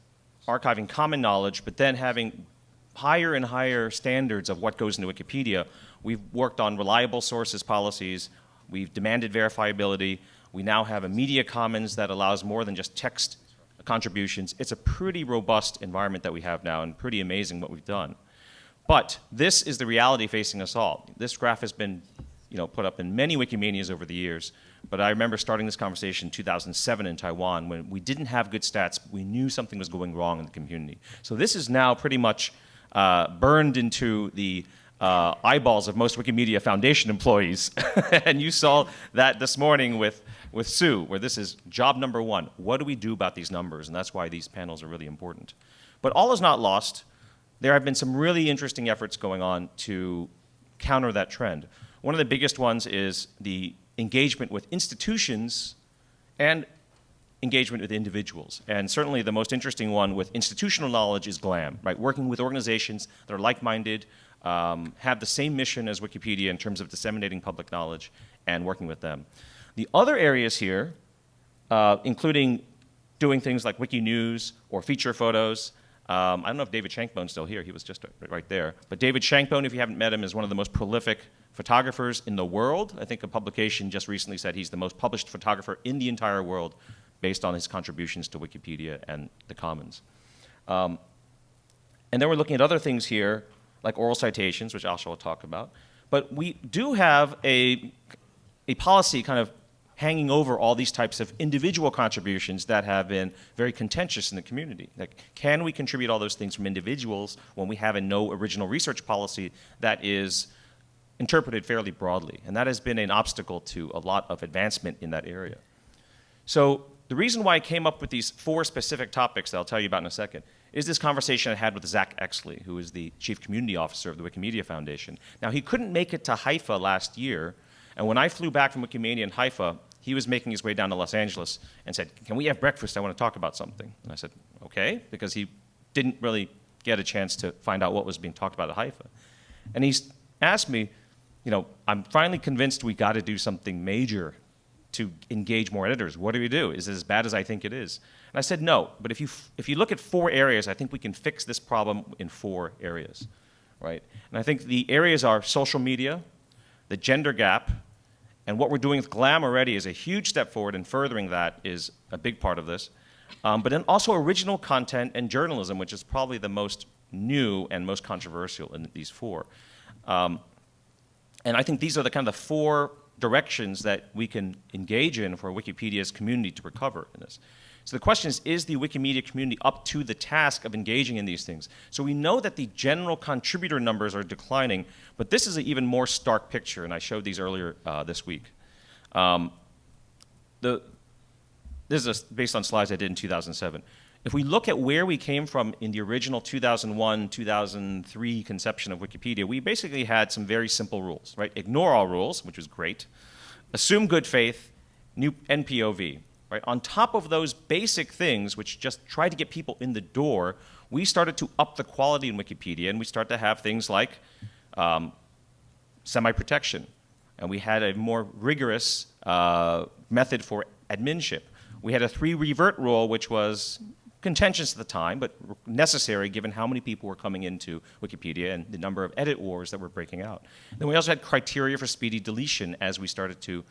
archiving common knowledge, but then having higher and higher standards of what goes into Wikipedia, we've worked on reliable sources policies, we've demanded verifiability, we now have a media commons that allows more than just text contributions. It's a pretty robust environment that we have now, and pretty amazing what we've done. But this is the reality facing us all. This graph has been put up in many Wikimanias over the years, but I remember starting this conversation in 2007 in Taiwan when we didn't have good stats, but we knew something was going wrong in the community. So this is now pretty much burned into the eyeballs of most Wikimedia Foundation employees. And you saw that this morning with Sue, where this is job number 1. What do we do about these numbers? And that's why these panels are really important. But all is not lost. There have been some really interesting efforts going on to counter that trend. One of the biggest ones is the engagement with institutions and engagement with individuals. And certainly the most interesting one with institutional knowledge is GLAM, right? Working with organizations that are like-minded, have the same mission as Wikipedia in terms of disseminating public knowledge and working with them. The other areas here, including doing things like Wiki News or feature photos. I don't know if David Shankbone's still here. He was just right there. But David Shankbone, if you haven't met him, is one of the most prolific photographers in the world. I think a publication just recently said he's the most published photographer in the entire world based on his contributions to Wikipedia and the Commons. And then we're looking at other things here, like oral citations, which Asha will talk about. But we do have a policy kind of hanging over all these types of individual contributions that have been very contentious in the community. Like, can we contribute all those things from individuals when we have a no original research policy that is interpreted fairly broadly? And that has been an obstacle to a lot of advancement in that area. So the reason why I came up with these 4 specific topics that I'll tell you about in a second is this conversation I had with Zach Exley, who is the Chief Community Officer of the Wikimedia Foundation. Now, he couldn't make it to Haifa last year, and when I flew back from Wikimania in Haifa, he was making his way down to Los Angeles and said, can we have breakfast? I want to talk about something. And I said, okay, because he didn't really get a chance to find out what was being talked about at Haifa. And he asked me, I'm finally convinced we got to do something major to engage more editors. What do we do? Is it as bad as I think it is? And I said, no, but if you look at 4 areas, I think we can fix this problem in 4 areas, right? And I think the areas are social media, the gender gap, and what we're doing with GLAM already is a huge step forward, and furthering that is a big part of this. But then also original content and journalism, which is probably the most new and most controversial in these four. And I think these are the kind of the four directions that we can engage in for Wikipedia's community to recover in this. So the question is the Wikimedia community up to the task of engaging in these things? So we know that the general contributor numbers are declining, but this is an even more stark picture, and I showed these earlier this week. This is based on slides I did in 2007. If we look at where we came from in the original 2001, 2003 conception of Wikipedia, we basically had some very simple rules, right? Ignore all rules, which was great. Assume good faith, new NPOV. Right? On top of those basic things, which just try to get people in the door, we started to up the quality in Wikipedia, and we start to have things like semi-protection. And we had a more rigorous method for adminship. We had a 3-revert rule, which was contentious at the time, but necessary given how many people were coming into Wikipedia and the number of edit wars that were breaking out. Then we also had criteria for speedy deletion as we started to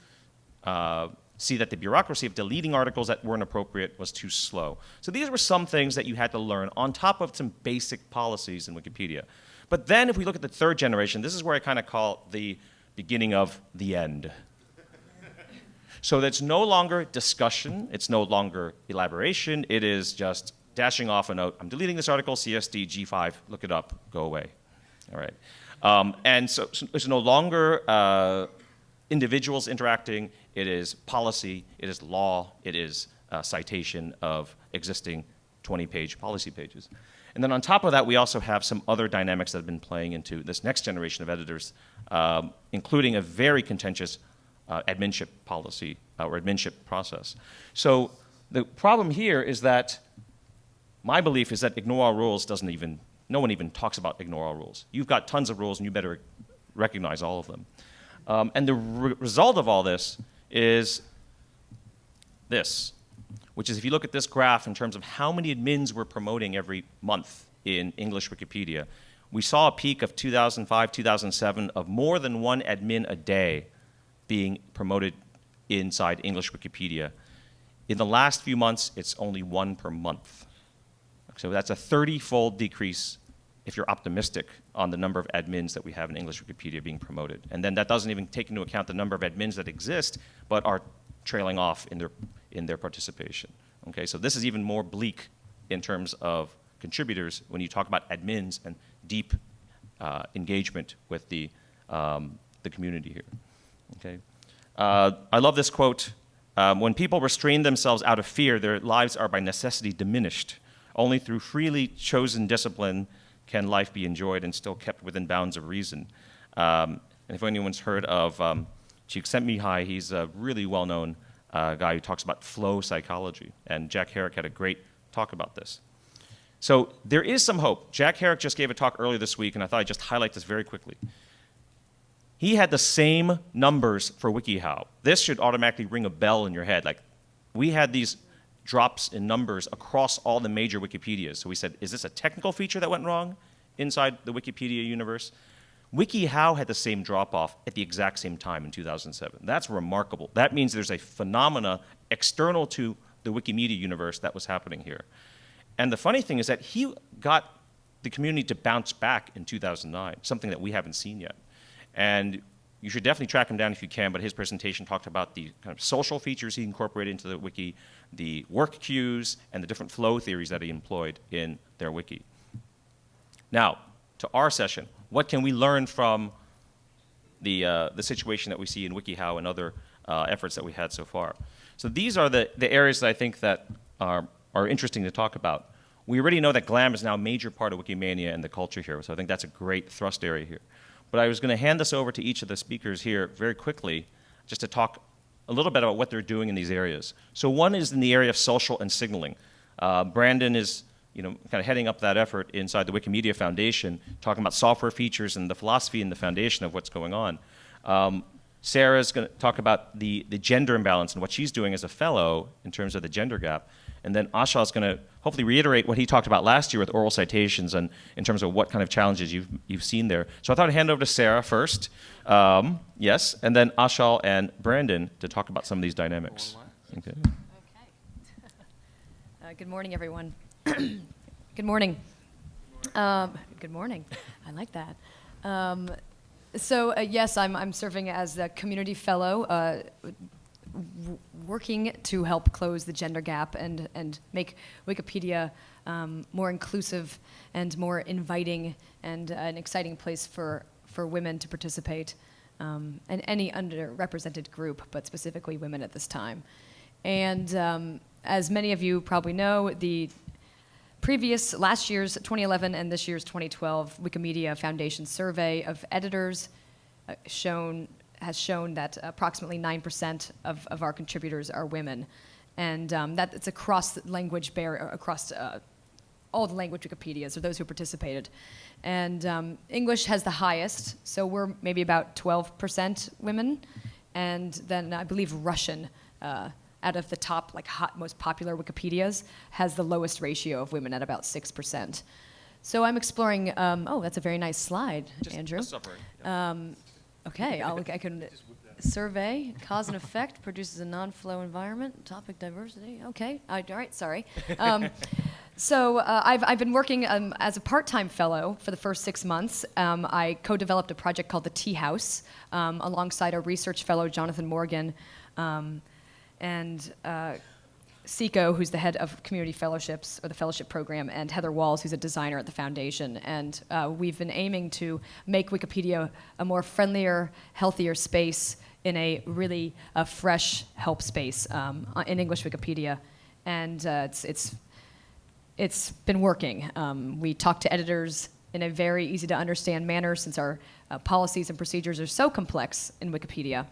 see that the bureaucracy of deleting articles that weren't appropriate was too slow. So these were some things that you had to learn on top of some basic policies in Wikipedia. But then if we look at the third generation, this is where I kind of call the beginning of the end. So that's no longer discussion, it's no longer elaboration, it is just dashing off a note, I'm deleting this article, CSD G5, look it up, go away. All right. And so it's no longer individuals interacting, it is policy, it is law, it is citation of existing 20-page policy pages. And then on top of that, we also have some other dynamics that have been playing into this next generation of editors, including a very contentious adminship policy or adminship process. So the problem here is that my belief is that ignore all rules doesn't even, no one even talks about ignore all rules. You've got tons of rules and you better recognize all of them. And the result of all this is this, which is if you look at this graph in terms of how many admins we're promoting every month in English Wikipedia, we saw a peak of 2005, 2007 of more than one admin a day being promoted inside English Wikipedia. In the last few months, it's only one per month. So that's a 30-fold decrease if you're optimistic on the number of admins that we have in English Wikipedia being promoted. And then that doesn't even take into account the number of admins that exist but are trailing off in their participation. Okay, so this is even more bleak in terms of contributors when you talk about admins and deep engagement with the community here. Okay, I love this quote. When people restrain themselves out of fear, their lives are by necessity diminished. Only through freely chosen discipline can life be enjoyed and still kept within bounds of reason. And if anyone's heard of Csikszentmihalyi, he's a really well-known guy who talks about flow psychology. And Jack Herrick had a great talk about this. So there is some hope. Jack Herrick just gave a talk earlier this week, and I thought I'd just highlight this very quickly. He had the same numbers for WikiHow. This should automatically ring a bell in your head. Like, we had these drops in numbers across all the major Wikipedias. So we said, is this a technical feature that went wrong inside the Wikipedia universe? WikiHow had the same drop-off at the exact same time in 2007. That's remarkable. That means there's a phenomena external to the Wikimedia universe that was happening here. And the funny thing is that he got the community to bounce back in 2009, something that we haven't seen yet. And you should definitely track him down if you can, but his presentation talked about the kind of social features he incorporated into the wiki, the work queues, and the different flow theories that he employed in their wiki. Now, to our session, what can we learn from the situation that we see in WikiHow and other efforts that we had so far? So these are the areas that I think that are interesting to talk about. We already know that GLAM is now a major part of Wikimania and the culture here, so I think that's a great thrust area here. But I was going to hand this over to each of the speakers here very quickly, just to talk a little bit about what they're doing in these areas. So one is in the area of social and signaling. Brandon is kind of heading up that effort inside the Wikimedia Foundation, talking about software features and the philosophy and the foundation of what's going on. Sarah's going to talk about the gender imbalance and what she's doing as a fellow in terms of the gender gap. And then Ashal's going to hopefully reiterate what he talked about last year with oral citations and in terms of what kind of challenges you've seen there. So I thought I'd hand over to Sarah first, yes, and then Ashal and Brandon to talk about some of these dynamics. Okay. Good morning, everyone. Good morning. Good morning. I like that. Yes, I'm serving as the community fellow, working to help close the gender gap and make Wikipedia more inclusive and more inviting and an exciting place for women to participate, and any underrepresented group, but specifically women at this time. And as many of you probably know, the last year's 2011 and this year's 2012 Wikimedia Foundation survey of editors has shown that approximately 9% of our contributors are women. And that it's across the language barrier, across all the language Wikipedias, or those who participated. And English has the highest, so we're maybe about 12% women. And then I believe Russian, out of the top, most popular Wikipedias, has the lowest ratio of women at about 6%. So I'm exploring, that's a very nice slide, Andrew. Okay, I can survey, cause and effect, produces a non-flow environment, topic diversity, okay, all right, sorry. I've been working as a part-time fellow for the first 6 months. I co-developed a project called the Tea House alongside our research fellow, Jonathan Morgan, and Siko, who's the head of community fellowships, or the fellowship program, and Heather Walls, who's a designer at the foundation. And we've been aiming to make Wikipedia a more friendlier, healthier space in a really fresh help space in English Wikipedia. And it's been working. We talk to editors in a very easy to understand manner, since our policies and procedures are so complex in Wikipedia.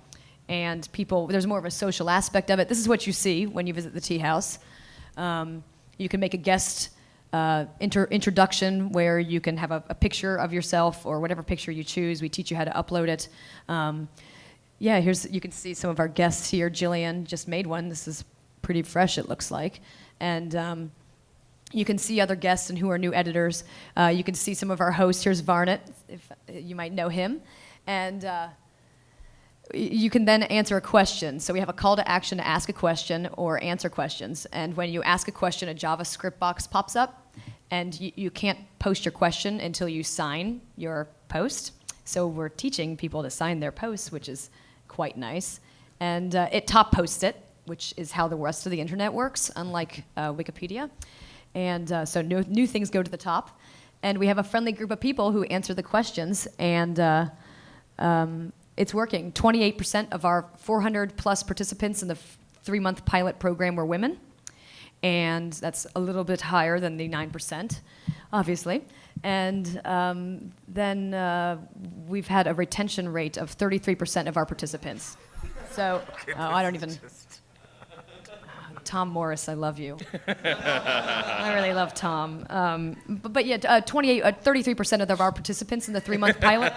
And there's more of a social aspect of it. This is what you see when you visit the Tea House. You can make a guest introduction where you can have a picture of yourself, or whatever picture you choose. We teach you how to upload it. You can see some of our guests here. Jillian just made one. This is pretty fresh, it looks like. And you can see other guests and who are new editors. You can see some of our hosts. Here's Varnit, if you might know him. And you can then answer a question. So we have a call to action to ask a question or answer questions. And when you ask a question, a JavaScript box pops up, and you can't post your question until you sign your post. So we're teaching people to sign their posts, which is quite nice. And it top posts it, which is how the rest of the internet works, unlike Wikipedia. And so new things go to the top. And we have a friendly group of people who answer the questions, and it's working. 28% of our 400 plus participants in the 3-month pilot program were women. And that's a little bit higher than the 9%, obviously. And then we've had a retention rate of 33% of our participants. So I don't even... Tom Morris, I love you. I really love Tom. But 33% of our participants in the 3-month pilot.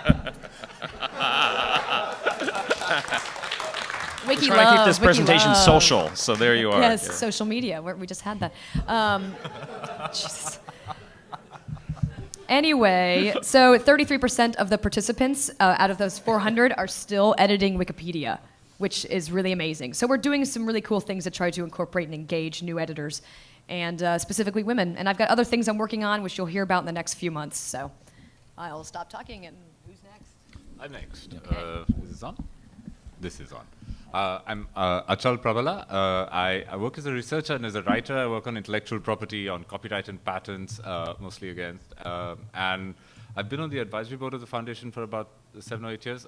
We're trying to keep this presentation social, so there you are. Yes, social media. We just had that. Jesus. Anyway, so 33% of the participants out of those 400 are still editing Wikipedia, which is really amazing. So we're doing some really cool things to try to incorporate and engage new editors, and specifically women. And I've got other things I'm working on, which you'll hear about in the next few months. So I'll stop talking, and who's next? I'm next. Is this on? This is on. I'm Achal Pravala. I work as a researcher and as a writer. I work on intellectual property, on copyright and patents, mostly against. And I've been on the advisory board of the foundation for about 7 or 8 years.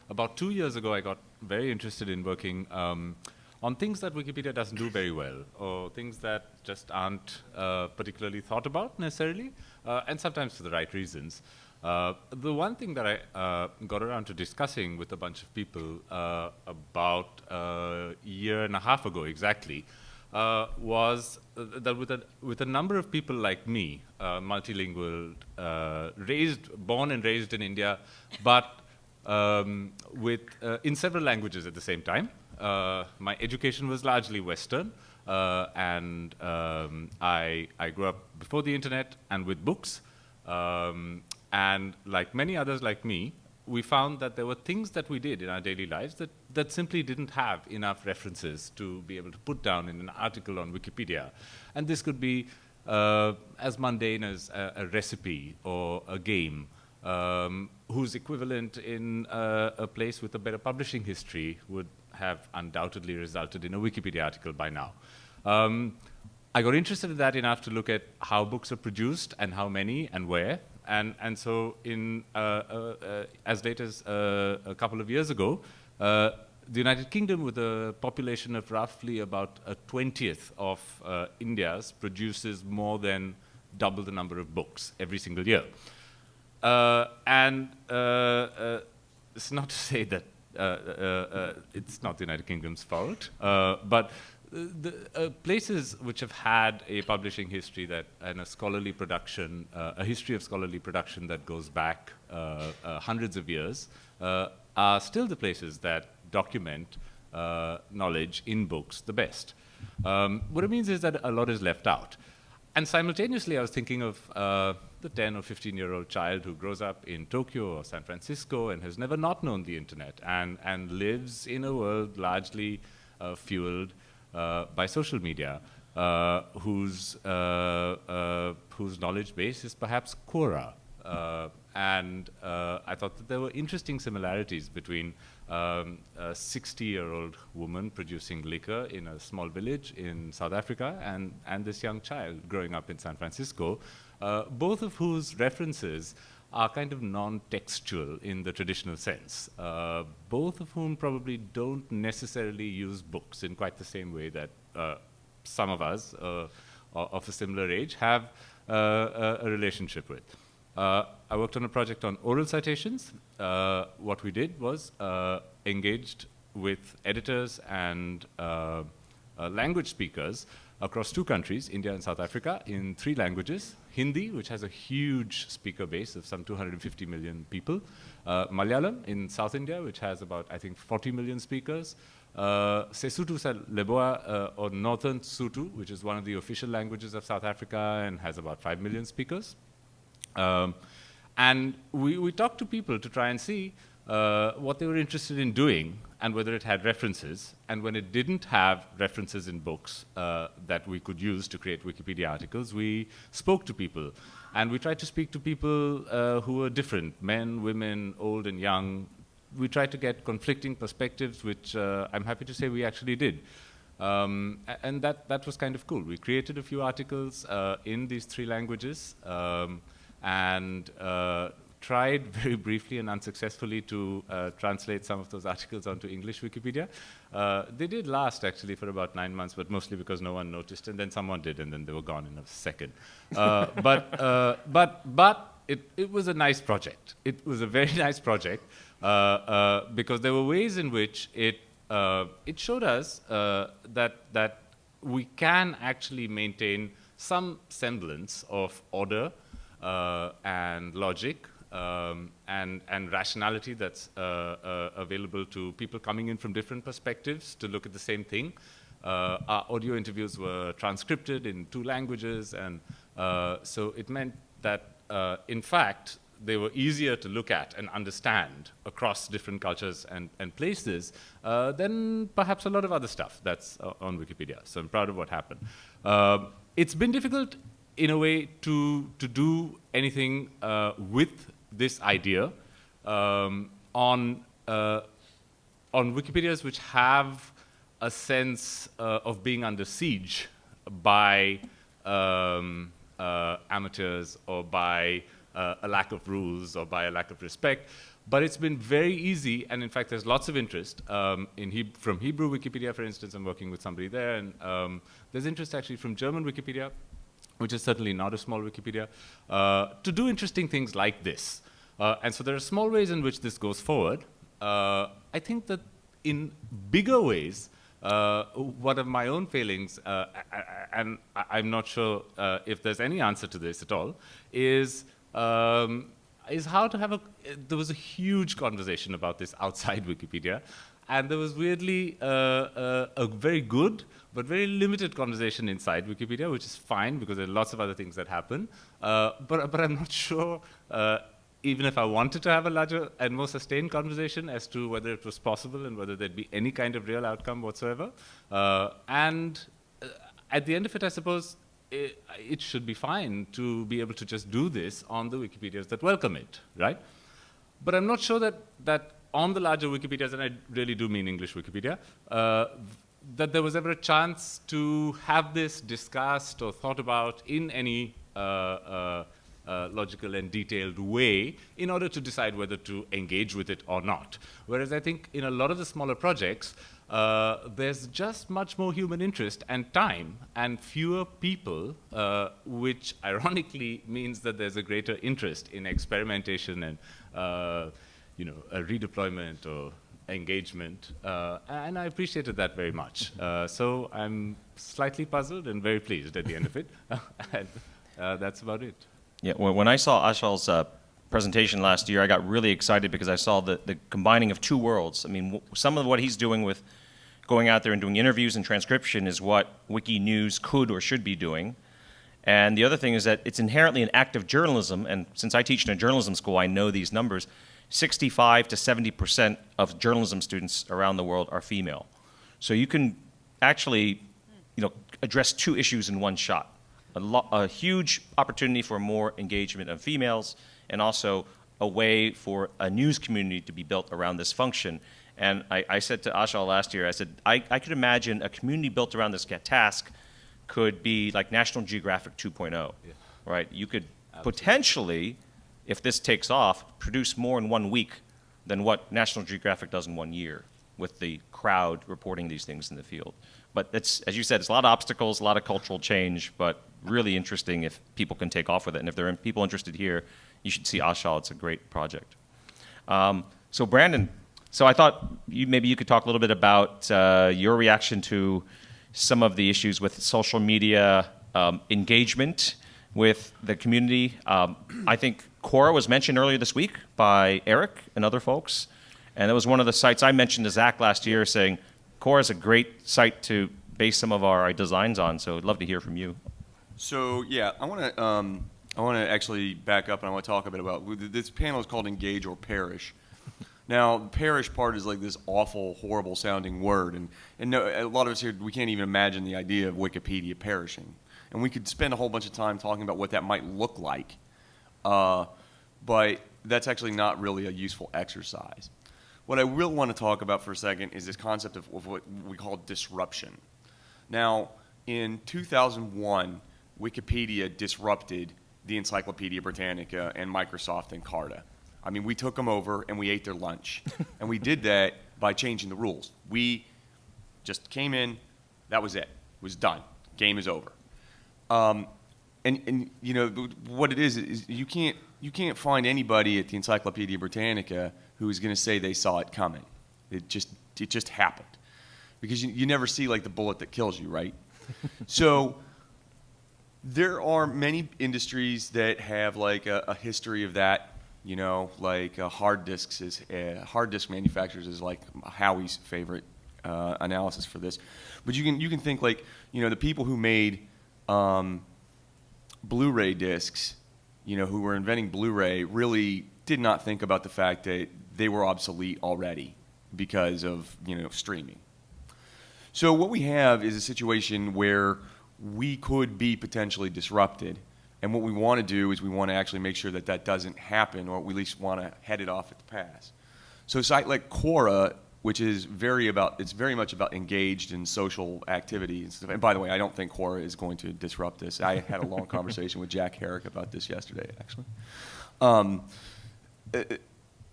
About 2 years ago, I got very interested in working on things that Wikipedia doesn't do very well, or things that just aren't particularly thought about necessarily, and sometimes for the right reasons. The one thing that I got around to discussing with a bunch of people about a year and a half ago exactly was that with a number of people like me, multilingual, born and raised in India, but in several languages at the same time. My education was largely Western, and I grew up before the internet and with books. And like many others like me, we found that there were things that we did in our daily lives that simply didn't have enough references to be able to put down in an article on Wikipedia. And this could be as mundane as a recipe or a game, whose equivalent in a place with a better publishing history would have undoubtedly resulted in a Wikipedia article by now. I got interested in that enough to look at how books are produced and how many and where. And so in, as late as a couple of years ago, the United Kingdom, with a population of roughly about a 20th of India's, produces more than double the number of books every single year. It's not to say that it's not the United Kingdom's fault, but the places which have had a publishing history that and a scholarly production, a history of scholarly production that goes back hundreds of years, are still the places that document knowledge in books the best. What it means is that a lot is left out. And simultaneously, I was thinking of the 10 or 15-year-old child who grows up in Tokyo or San Francisco and has never not known the internet and lives in a world largely fueled by social media, whose knowledge base is perhaps Quora. And I thought that there were interesting similarities between a 60-year-old woman producing liquor in a small village in South Africa and this young child growing up in San Francisco, both of whose references are kind of non-textual in the traditional sense, both of whom probably don't necessarily use books in quite the same way that some of us of a similar age have a relationship with. I worked on a project on oral citations. What we did was engaged with editors and language speakers across two countries, India and South Africa, in 3 languages. Hindi, which has a huge speaker base of some 250 million people. Malayalam in South India, which has about, I think, 40 million speakers. Sesotho sa Leboa, or Northern Sotho, which is one of the official languages of South Africa and has about 5 million speakers. And we talked to people to try and see what they were interested in doing and whether it had references. And when it didn't have references in books that we could use to create Wikipedia articles, we spoke to people. And we tried to speak to people who were different, men, women, old and young. We tried to get conflicting perspectives, which I'm happy to say we actually did. And that was kind of cool. We created a few articles in these 3 languages. And tried very briefly and unsuccessfully to translate some of those articles onto English Wikipedia. They did last, actually, for about 9 months, but mostly because no one noticed, and then someone did, and then they were gone in a second. But it was a nice project. It was a very nice project because there were ways in which it showed us that we can actually maintain some semblance of order and logic and rationality that's available to people coming in from different perspectives to look at the same thing. Our audio interviews were transcripted in 2 languages, and so it meant that, in fact, they were easier to look at and understand across different cultures and places than perhaps a lot of other stuff that's on Wikipedia. So I'm proud of what happened. It's been difficult in a way to do anything with this idea on Wikipedias which have a sense of being under siege by amateurs or by a lack of rules or by a lack of respect. But it's been very easy, and in fact there's lots of interest. From Hebrew Wikipedia, for instance, I'm working with somebody there, and there's interest actually from German Wikipedia, which is certainly not a small Wikipedia, to do interesting things like this. And so there are small ways in which this goes forward. I think that in bigger ways, one of my own failings, and I'm not sure if there's any answer to this at all, is how to have there was a huge conversation about this outside Wikipedia, and there was weirdly a very good but very limited conversation inside Wikipedia, which is fine because there are lots of other things that happen. But I'm not sure, even if I wanted to have a larger and more sustained conversation as to whether it was possible and whether there'd be any kind of real outcome whatsoever. And at the end of it, I suppose, it should be fine to be able to just do this on the Wikipedias that welcome it, right? But I'm not sure that on the larger Wikipedias, and I really do mean English Wikipedia, that there was ever a chance to have this discussed or thought about in any logical and detailed way in order to decide whether to engage with it or not. Whereas I think in a lot of the smaller projects, there's just much more human interest and time and fewer people, which ironically means that there's a greater interest in experimentation and a redeployment or engagement, and I appreciated that very much. So I'm slightly puzzled and very pleased at the end of it, and that's about it. Yeah, when I saw Achal's presentation last year, I got really excited because I saw the combining of two worlds. I mean, some of what he's doing with going out there and doing interviews and transcription is what Wiki News could or should be doing. And the other thing is that it's inherently an act of journalism, and since I teach in a journalism school, I know these numbers. 65 to 70% of journalism students around the world are female. So you can actually, address two issues in one shot. A huge opportunity for more engagement of females, and also a way for a news community to be built around this function. And I said to Achal last year, I said, I could imagine a community built around this task could be like National Geographic 2.0, right? You could potentially, if this takes off, produce more in 1 week than what National Geographic does in 1 year with the crowd reporting these things in the field. But it's, as you said, it's a lot of obstacles, a lot of cultural change, but really interesting if people can take off with it. And if there are people interested here, you should see Achal. It's a great project. So Brandon, so I thought maybe you could talk a little bit about your reaction to some of the issues with social media engagement with the community. I think Quora was mentioned earlier this week by Eric and other folks. And that was one of the sites I mentioned to Zach last year, saying Quora is a great site to base some of our designs on. So I'd love to hear from you. So yeah, I want to actually back up and I want to talk a bit about this panel is called Engage or Perish. Now, the perish part is like this awful, horrible sounding word, and no, a lot of us here, we can't even imagine the idea of Wikipedia perishing. And we could spend a whole bunch of time talking about what that might look like, but that's actually not really a useful exercise. What I will want to talk about for a second is this concept of what we call disruption. Now, in 2001, Wikipedia disrupted the Encyclopedia Britannica and Microsoft and Carta. I mean, we took them over and we ate their lunch. And we did that by changing the rules. We just came in, that was it. It was done. Game is over. And you know, what it is you can't find anybody at the Encyclopedia Britannica who is going to say they saw it coming. It just happened. Because you never see like the bullet that kills you, right? So there are many industries that have like a history of that. You know, like hard disk manufacturers is like Howie's favorite analysis for this. But you can think like, you know, the people who made Blu-ray discs, you know, who were inventing Blu-ray really did not think about the fact that they were obsolete already because of, you know, streaming. So what we have is a situation where we could be potentially disrupted. And what we want to do is we want to actually make sure that that doesn't happen, or we at least want to head it off at the pass. So a site like Quora, which is very much about engaged in social activity and stuff. And by the way, I don't think Quora is going to disrupt this. I had a long conversation with Jack Herrick about this yesterday, actually.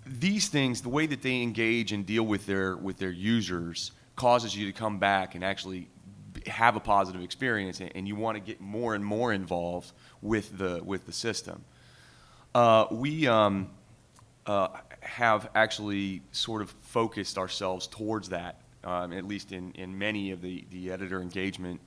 These things, the way that they engage and deal with their users, causes you to come back and actually have a positive experience, and you want to get more and more involved with the system. We have actually sort of focused ourselves towards that, at least in many of the editor engagement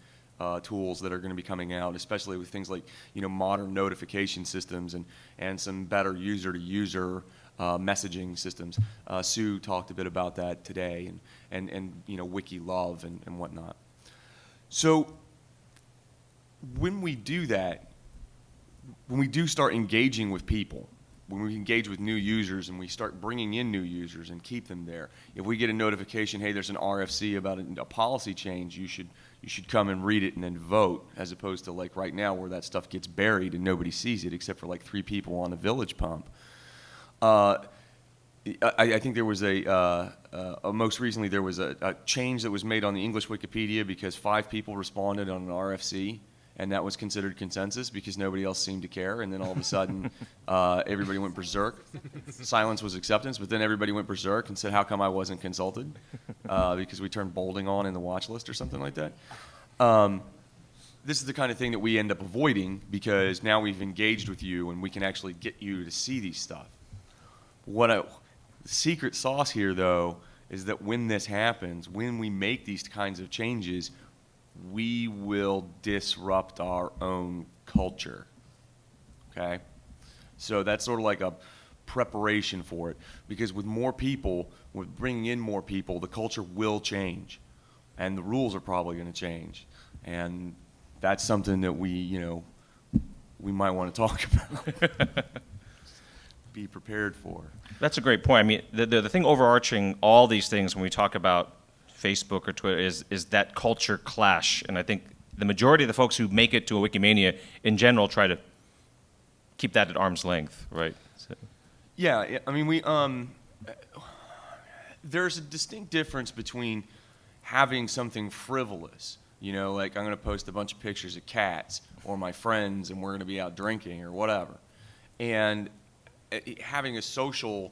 tools that are going to be coming out, especially with things like, you know, modern notification systems and some better user-to-user messaging systems. Sue talked a bit about that today, and you know, Wiki Love and whatnot. So when we do that, when we do start engaging with people, when we engage with new users and we start bringing in new users and keep them there, if we get a notification, hey, there's an RFC about a policy change, you should come and read it and then vote, as opposed to like right now where that stuff gets buried and nobody sees it except for like 3 people on a village pump. I think there was most recently there was a change that was made on the English Wikipedia because 5 people responded on an RFC, and that was considered consensus because nobody else seemed to care, and then all of a sudden everybody went berserk. Silence was acceptance, but then everybody went berserk and said, how come I wasn't consulted? Because we turned bolding on in the watch list or something like that. This is the kind of thing that we end up avoiding because now we've engaged with you and we can actually get you to see these stuff. The secret sauce here, though, is that when this happens, when we make these kinds of changes, we will disrupt our own culture, okay? So that's sort of like a preparation for it, because with more people, with bringing in more people, the culture will change, and the rules are probably going to change, and that's something that we might want to talk about. Be prepared for. That's a great point. I mean, the thing overarching all these things when we talk about Facebook or Twitter is that culture clash. And I think the majority of the folks who make it to a Wikimania in general try to keep that at arm's length, right? So. Yeah, I mean, there's a distinct difference between having something frivolous, like I'm going to post a bunch of pictures of cats or my friends and we're going to be out drinking or whatever, and having a social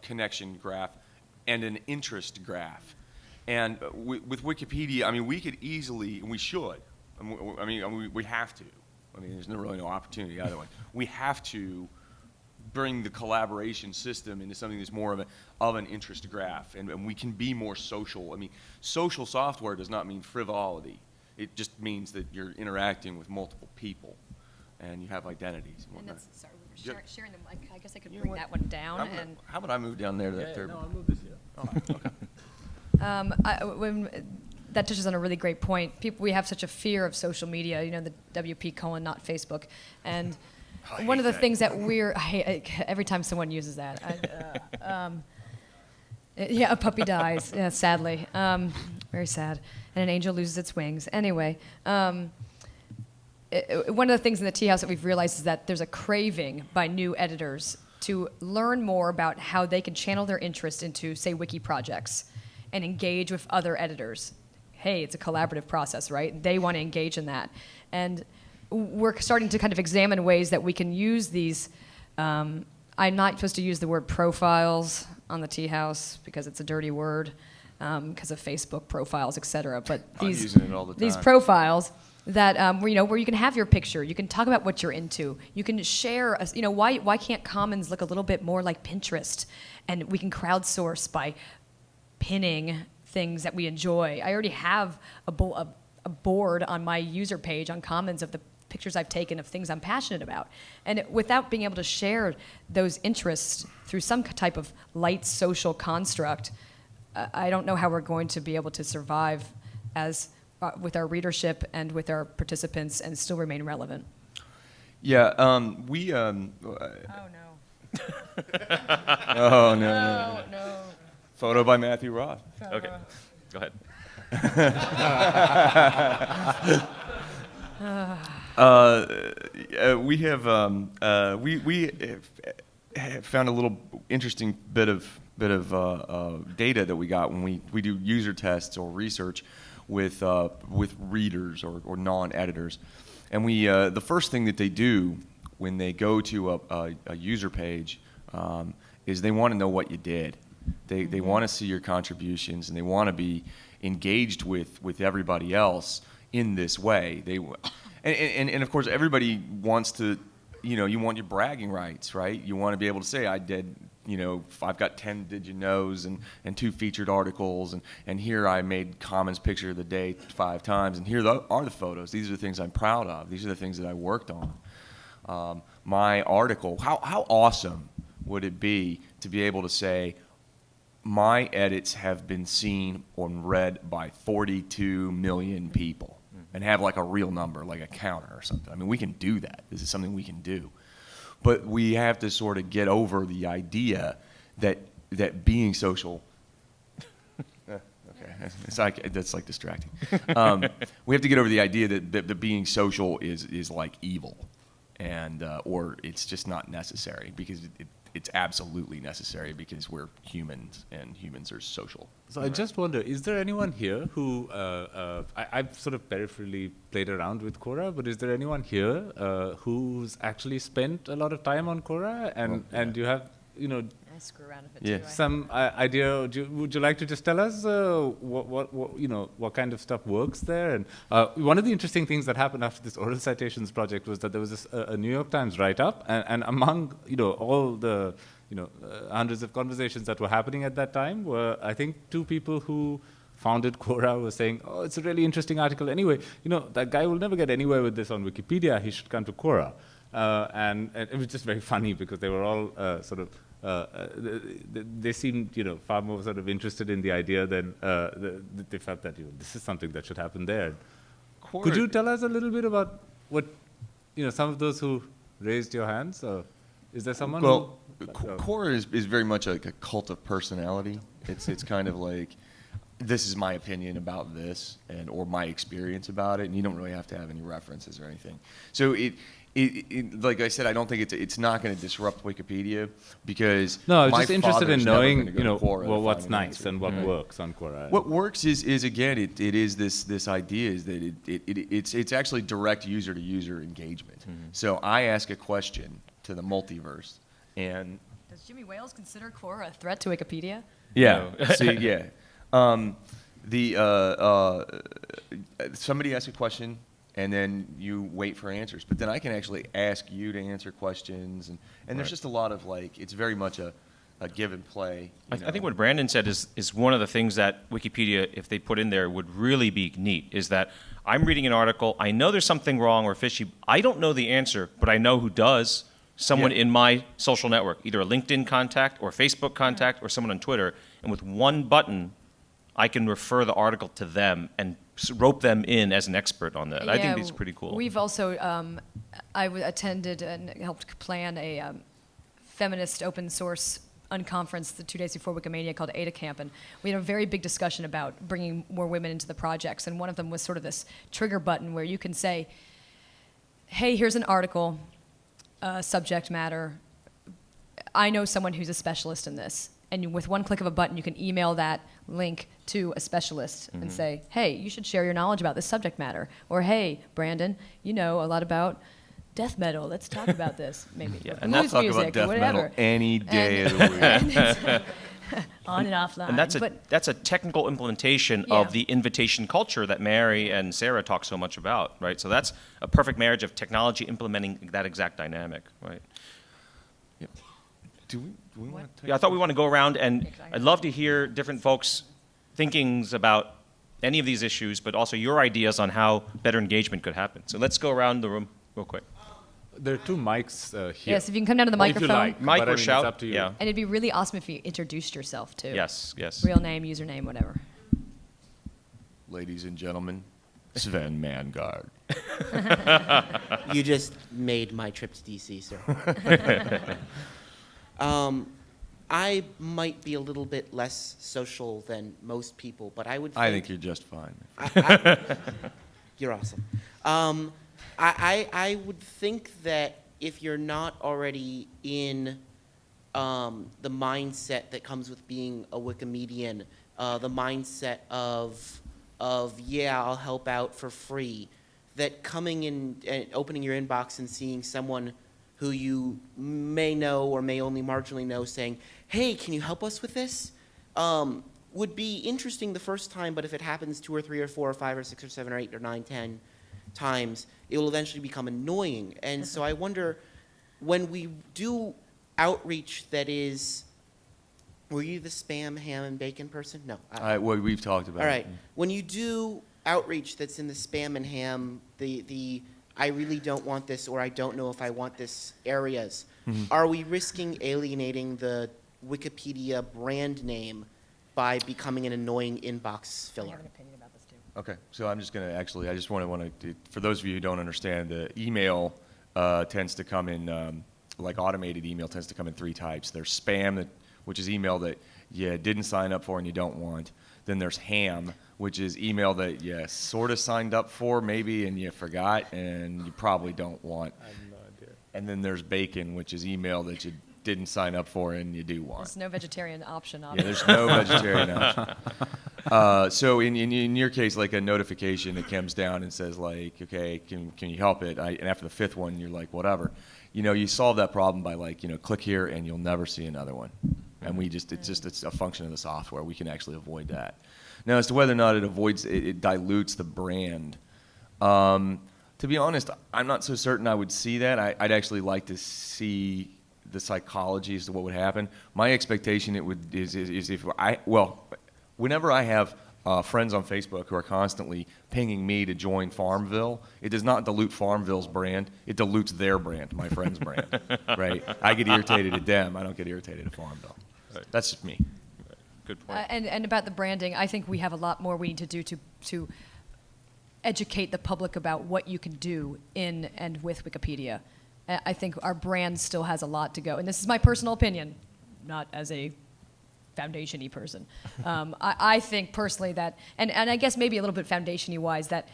connection graph and an interest graph. And with Wikipedia, I mean, we could easily, and we should, I mean, we have to. I mean, there's really no opportunity either way. We have to bring the collaboration system into something that's more of an interest graph, and we can be more social. I mean, social software does not mean frivolity. It just means that you're interacting with multiple people, and you have identities. And that's, sorry, we were sharing them. I guess I could bring that one down. How about I move down there to that third? No, I'll move this here. Oh, okay. That touches on a really great point. We have such a fear of social media, the WP : not Facebook, and one of the things that every time someone uses that, a puppy dies, sadly, very sad, and an angel loses its wings. Anyway, one of the things in the Tea House that we've realized is that there's a craving by new editors to learn more about how they can channel their interest into, say, wiki projects and engage with other editors. Hey, it's a collaborative process, right? They want to engage in that. And we're starting to kind of examine ways that we can use these. I'm not supposed to use the word profiles on the Tea House because it's a dirty word, because of Facebook profiles, et cetera. But I'm using it all the time. These profiles that where you can have your picture, you can talk about what you're into, you can share. Why can't Commons look a little bit more like Pinterest, and we can crowdsource by pinning things that we enjoy. I already have a board on my user page on Commons of the pictures I've taken of things I'm passionate about. And without being able to share those interests through some type of light social construct, I don't know how we're going to be able to survive with our readership and with our participants and still remain relevant. Yeah, Oh, no. Oh, no. Photo by Matthew Roth. Okay, go ahead. We have found a little interesting bit of data that we got when we do user tests or research with readers or non-editors, and the first thing that they do when they go to a user page is they want to know what you did. They want to see your contributions, and they want to be engaged with everybody else in this way. And of course, everybody wants to, you want your bragging rights, right? You want to be able to say, I did, I've got 10 Did You Knows and 2 featured articles, and here I made Commons Picture of the Day 5 times, and here are the photos. These are the things I'm proud of. These are the things that I worked on. My article, how awesome would it be to be able to say, my edits have been seen or read by 42 million people, and have like a real number, like a counter or something. I mean, we can do that. This is something we can do. but we have to sort of get over the idea that being social. Okay, that's like distracting. We have to get over the idea that being social is like evil, and or it's just not necessary, because it's absolutely necessary because we're humans and humans are social. So I just wonder, is there anyone here who, I've sort of peripherally played around with Quora, but is there anyone here who's actually spent a lot of time on Quora, and you have, I screw around with it too. some idea? Would you like to just tell us what kind of stuff works there? And one of the interesting things that happened after this oral citations project was that there was a New York Times write-up, and among all the hundreds of conversations that were happening at that time were, I think, two people who founded Quora were saying, "Oh, it's a really interesting article. Anyway, that guy will never get anywhere with this on Wikipedia. He should come to Quora." And it was just very funny because they were all sort of. They seemed, far more sort of interested in the idea than they felt that this is something that should happen there. Quora, Could you tell us a little bit about what, some of those who raised your hands? Or is there someone? Well, Quora is very much like a cult of personality. It's kind of like, this is my opinion about this, or my experience about it, and you don't really have to have any references or anything. So like I said, I don't think it's not going to disrupt Wikipedia, because no, I was my just interested in father's never knowing, gonna go to Quora to what's find an nice answer. and what works on Quora. What works is again, it is this idea is that it's actually direct user to user engagement. So I ask a question to the multiverse, and Does Jimmy Wales consider Quora a threat to Wikipedia? yeah, see, yeah. Somebody asks a question, and then you wait for answers. But then I can actually ask you to answer questions, and there's just a lot of it's very much a give and play. I think what Brandon said is one of the things that Wikipedia, if they put in there, would really be neat, is that I'm reading an article, I know there's something wrong or fishy, I don't know the answer, but I know who does. Someone in my social network, either a LinkedIn contact or a Facebook contact or someone on Twitter, and with one button, I can refer the article to them and rope them in as an expert on that. I think it's pretty cool. We've also, attended and helped plan a feminist open source unconference the 2 days before Wikimania called Ada Camp, and we had a very big discussion about bringing more women into the projects, and one of them was sort of this trigger button where you can say, hey, here's an article, subject matter, I know someone who's a specialist in this. And with one click of a button, you can email that link to a specialist and say, hey, you should share your knowledge about this subject matter. Or, hey, Brandon, you know a lot about death metal. Let's talk about this, maybe. Yeah, and I'll talk about death metal any day of the week. On and offline. And that's a technical implementation of the invitation culture that Mary and Sarah talk so much about, right? So that's a perfect marriage of technology implementing that exact dynamic, right? Yep. Do we want to take I thought we want to go around, and I'd love to hear different folks' thinkings about any of these issues, but also your ideas on how better engagement could happen. So let's go around the room real quick. There are two mics here. Yes, if you can come down to the microphone. If you like, Mic but or I mean, shout, it's up to you. yeah. And it'd be really awesome if you introduced yourself, too. Yes, yes. Real name, username, whatever. Ladies and gentlemen, Sven Mangard. You just made my trip to DC, sir. I might be a little bit less social than most people, but I would think... I think you're just fine. You're awesome. I would think that if you're not already in the mindset that comes with being a Wikimedian, the mindset of yeah, I'll help out for free, that coming in and opening your inbox and seeing someone who you may know or may only marginally know saying, hey, can you help us with this? Would be interesting the first time, but if it happens 2 or 3 or 4 or 5 or 6 or 7 or 8 or 9, 10 times, it will eventually become annoying. And so I wonder, when we do outreach that is, were you the spam, ham, and bacon person? No. What we've talked about. All right. When you do outreach that's in the spam and ham, the I really don't want this, or I don't know if I want this areas, are we risking alienating the Wikipedia brand name by becoming an annoying inbox filler? I have an opinion about this, too. Okay, so I'm just going to actually, I just want to, for those of you who don't understand, the email tends to come in like automated email tends to come in 3 types. There's spam, which is email that you didn't sign up for and you don't want. Then there's ham, which is email that you sort of signed up for maybe and you forgot and you probably don't want. I have no idea. And then there's bacon, which is email that you didn't sign up for and you do want. There's no vegetarian option on Yeah, it. there's no vegetarian option. So in your case, like a notification that comes down and says like, okay, can you help it? And after the 5th one, you're like, whatever. You solve that problem by like, click here and you'll never see another one. And it's a function of the software. We can actually avoid that. Now, as to whether or not it dilutes the brand, to be honest, I'm not so certain I would see that. I'd actually like to see the psychology as to what would happen. My expectation whenever I have friends on Facebook who are constantly pinging me to join Farmville, it does not dilute Farmville's brand. It dilutes their brand, my friend's brand, right? I get irritated at them. I don't get irritated at Farmville. Right. That's just me. Good point. And about the branding, I think we have a lot more we need to do to educate the public about what you can do in and with Wikipedia. I think our brand still has a lot to go. And this is my personal opinion, not as a foundation-y person. I think personally that, and I guess maybe a little bit foundation-y wise, that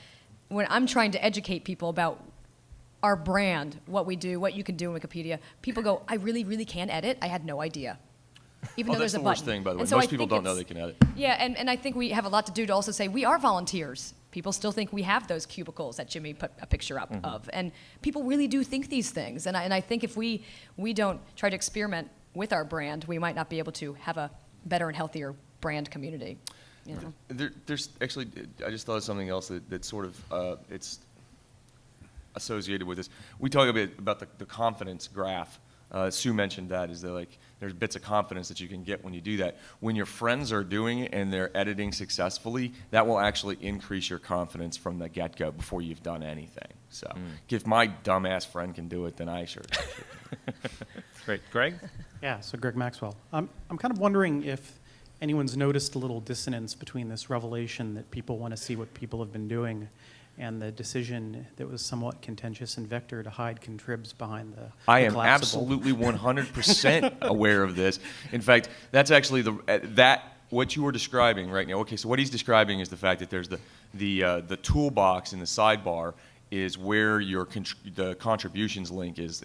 when I'm trying to educate people about our brand, what we do, what you can do in Wikipedia, people go, I really, really can edit? I had no idea. Even though That's there's a the worst button. thing, by the way. And so Most I people think don't know it's- they can edit. Yeah, and I think we have a lot to do to also say we are volunteers. People still think we have those cubicles that Jimmy put a picture up of. And people really do think these things. And I think if we don't try to experiment with our brand, we might not be able to have a better and healthier brand community. You know? There's actually, I just thought of something else that sort of, it's associated with this. We talk a bit about the confidence graph. Sue mentioned that, is that like there's bits of confidence that you can get when you do that. When your friends are doing it and they're editing successfully, that will actually increase your confidence from the get-go before you've done anything. So if my dumbass friend can do it, then I sure can. Great. Greg? Yeah, so Greg Maxwell. I'm kind of wondering if anyone's noticed a little dissonance between this revelation that people want to see what people have been doing and the decision that was somewhat contentious in Vector to hide contribs behind the I am collapsible. absolutely 100% aware of this. In fact, that's actually what you were describing right now. Okay, so what he's describing is the fact that there's the toolbox in the sidebar is where the contributions link is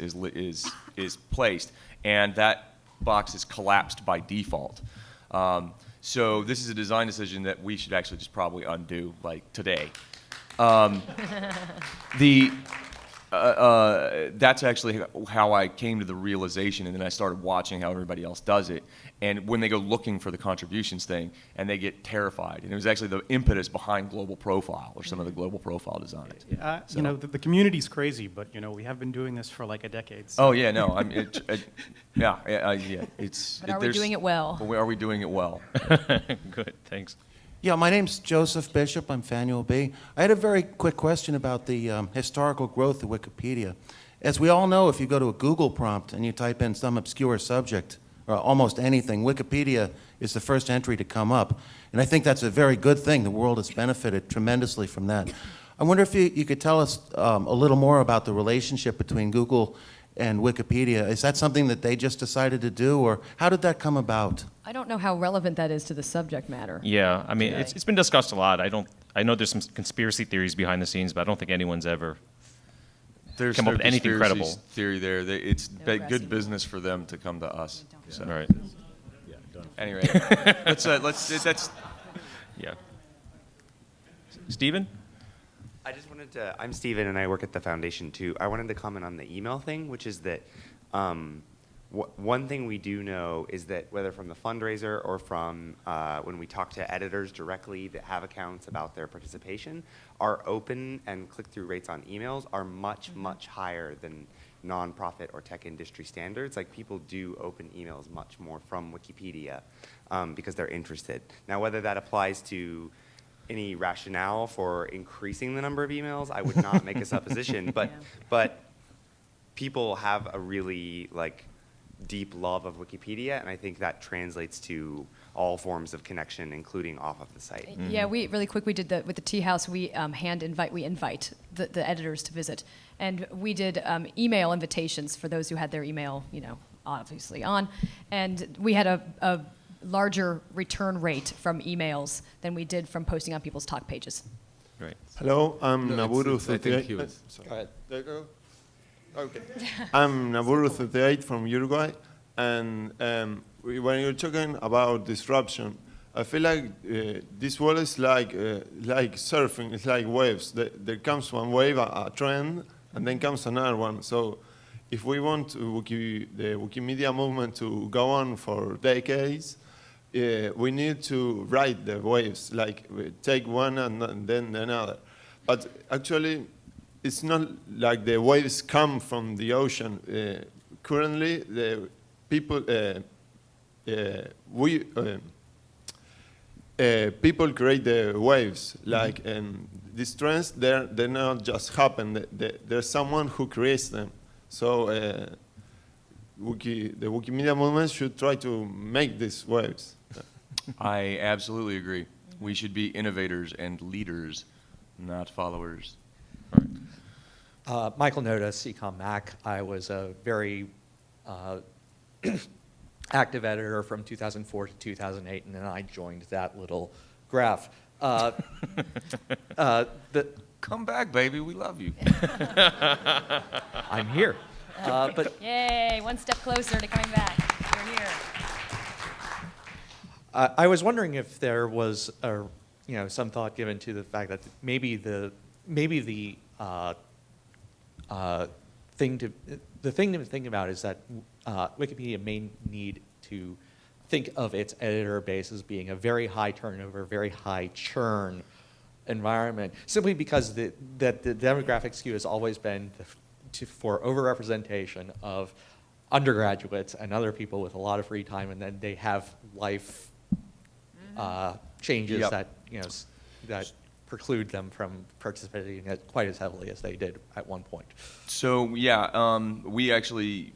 placed, and that box is collapsed by default. So this is a design decision that we should actually just probably undo like today. That's actually how I came to the realization, and then I started watching how everybody else does it. And when they go looking for the contributions thing, and they get terrified. And it was actually the impetus behind Global Profile, or some of the Global Profile designs. So. You know, the community's crazy, but you know, we have been doing this for like a decade. So. Oh yeah, no, yeah. It's. But are we doing it well? Are we doing it well? Good. Thanks. Yeah, my name's Joseph Bishop. I'm Faneuil B. I had a very quick question about the historical growth of Wikipedia. As we all know, if you go to a Google prompt and you type in some obscure subject, or almost anything, Wikipedia is the first entry to come up. And I think that's a very good thing. The world has benefited tremendously from that. I wonder if you could tell us a little more about the relationship between Google and Wikipedia. Is that something that they just decided to do, or how did that come about? I don't know how relevant that is to the subject matter. Yeah, I mean, it's been discussed a lot. I know there's some conspiracy theories behind the scenes, but I don't think anyone's ever There's come up no with anything conspiracy credible. theory there. It's good business for them to come to us. So. Right. Anyway, let's that's. Yeah. Stephen? I just wanted to, I'm Steven and I work at the foundation too. I wanted to comment on the email thing, which is that one thing we do know is that whether from the fundraiser or from when we talk to editors directly that have accounts about their participation, our open and click-through rates on emails are much, much higher than nonprofit or tech industry standards. Like people do open emails much more from Wikipedia because they're interested. Now, whether that applies to any rationale for increasing the number of emails, I would not make a supposition, but people have a really deep love of Wikipedia, and I think that translates to all forms of connection, including off of the site. Yeah, we really quick. We did with the Tea House. We invite the editors to visit, and we did email invitations for those who had their email, obviously on, and we had a larger return rate from emails than we did from posting on people's talk pages. Right. Hello, I'm Naburu. I think he was. Go ahead. There you go. Okay. I'm Naburu 38 from Uruguay, and when you're talking about disruption, I feel like this world is like surfing. It's like waves. There comes one wave, a trend, and then comes another one. So if we want the Wikimedia movement to go on for decades, we need to ride the waves, like we take one and then another. But actually, it's not like the waves come from the ocean. Currently, the people, people create the waves. Like these trends, they not just happen. There's someone who creates them. So the Wikimedia movement should try to make these waves. I absolutely agree. We should be innovators and leaders, not followers. Michael Noda, CCOM Mac. I was a very active editor from 2004 to 2008, and then I joined that little graph. Come back, baby. We love you. I'm here. Yay, one step closer to coming back. You're here. I was wondering if there was some thought given to the fact that maybe the thing to think about is that Wikipedia may need to think of its editor base as being a very high turnover, very high churn environment, simply because the demographic skew has always been for overrepresentation of undergraduates and other people with a lot of free time, and then they have life changes that preclude them from participating quite as heavily as they did at one point. So yeah, we actually,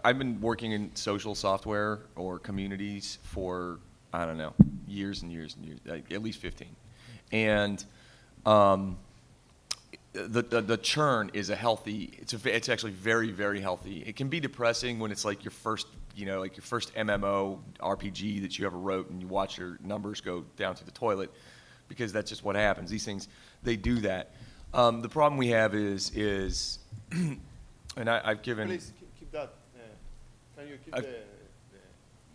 I've been working in social software or communities for, I don't know, years and years and years, like at least 15. And the churn is a healthy, it's actually very, very healthy. It can be depressing when it's like your first, like your first MMO RPG that you ever wrote and you watch your numbers go down to the toilet, because that's just what happens. These things, they do that. The problem we have is and I've given... Please keep that. Can you keep the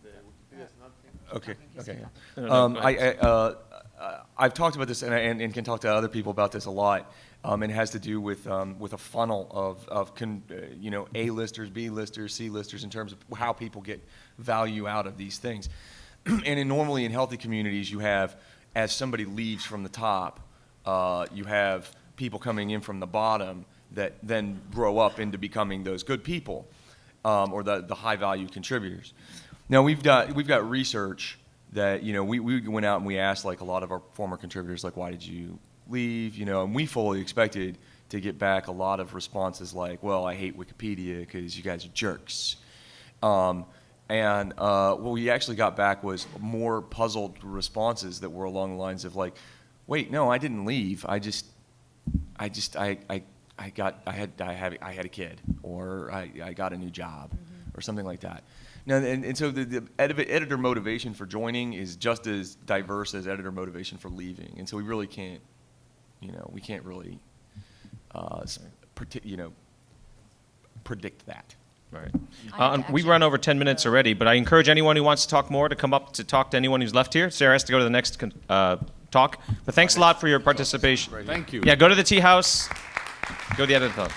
Wikipedia's not here? Okay. I've talked about this and can talk to other people about this a lot. It has to do with a funnel of A-listers, B-listers, C-listers in terms of how people get value out of these things. And normally in healthy communities, you have, as somebody leaves from the top, you have people coming in from the bottom that then grow up into becoming those good people, or the high-value contributors. Now we've got research that we went out and we asked like a lot of our former contributors, like, why did you leave? And we fully expected to get back a lot of responses like, well, I hate Wikipedia because you guys are jerks. And what we actually got back was more puzzled responses that were along the lines of like, wait, no, I didn't leave. I had a kid, or I got a new job, or something like that. Now, and so the editor motivation for joining is just as diverse as editor motivation for leaving, and so we really can't, we can't really, predict that. Right. We've run over 10 minutes already, but I encourage anyone who wants to talk more to come up to talk to anyone who's left here. Sarah has to go to the next talk, but thanks a lot for your participation. Thank you. Yeah, go to the Tea House. Go to the editor.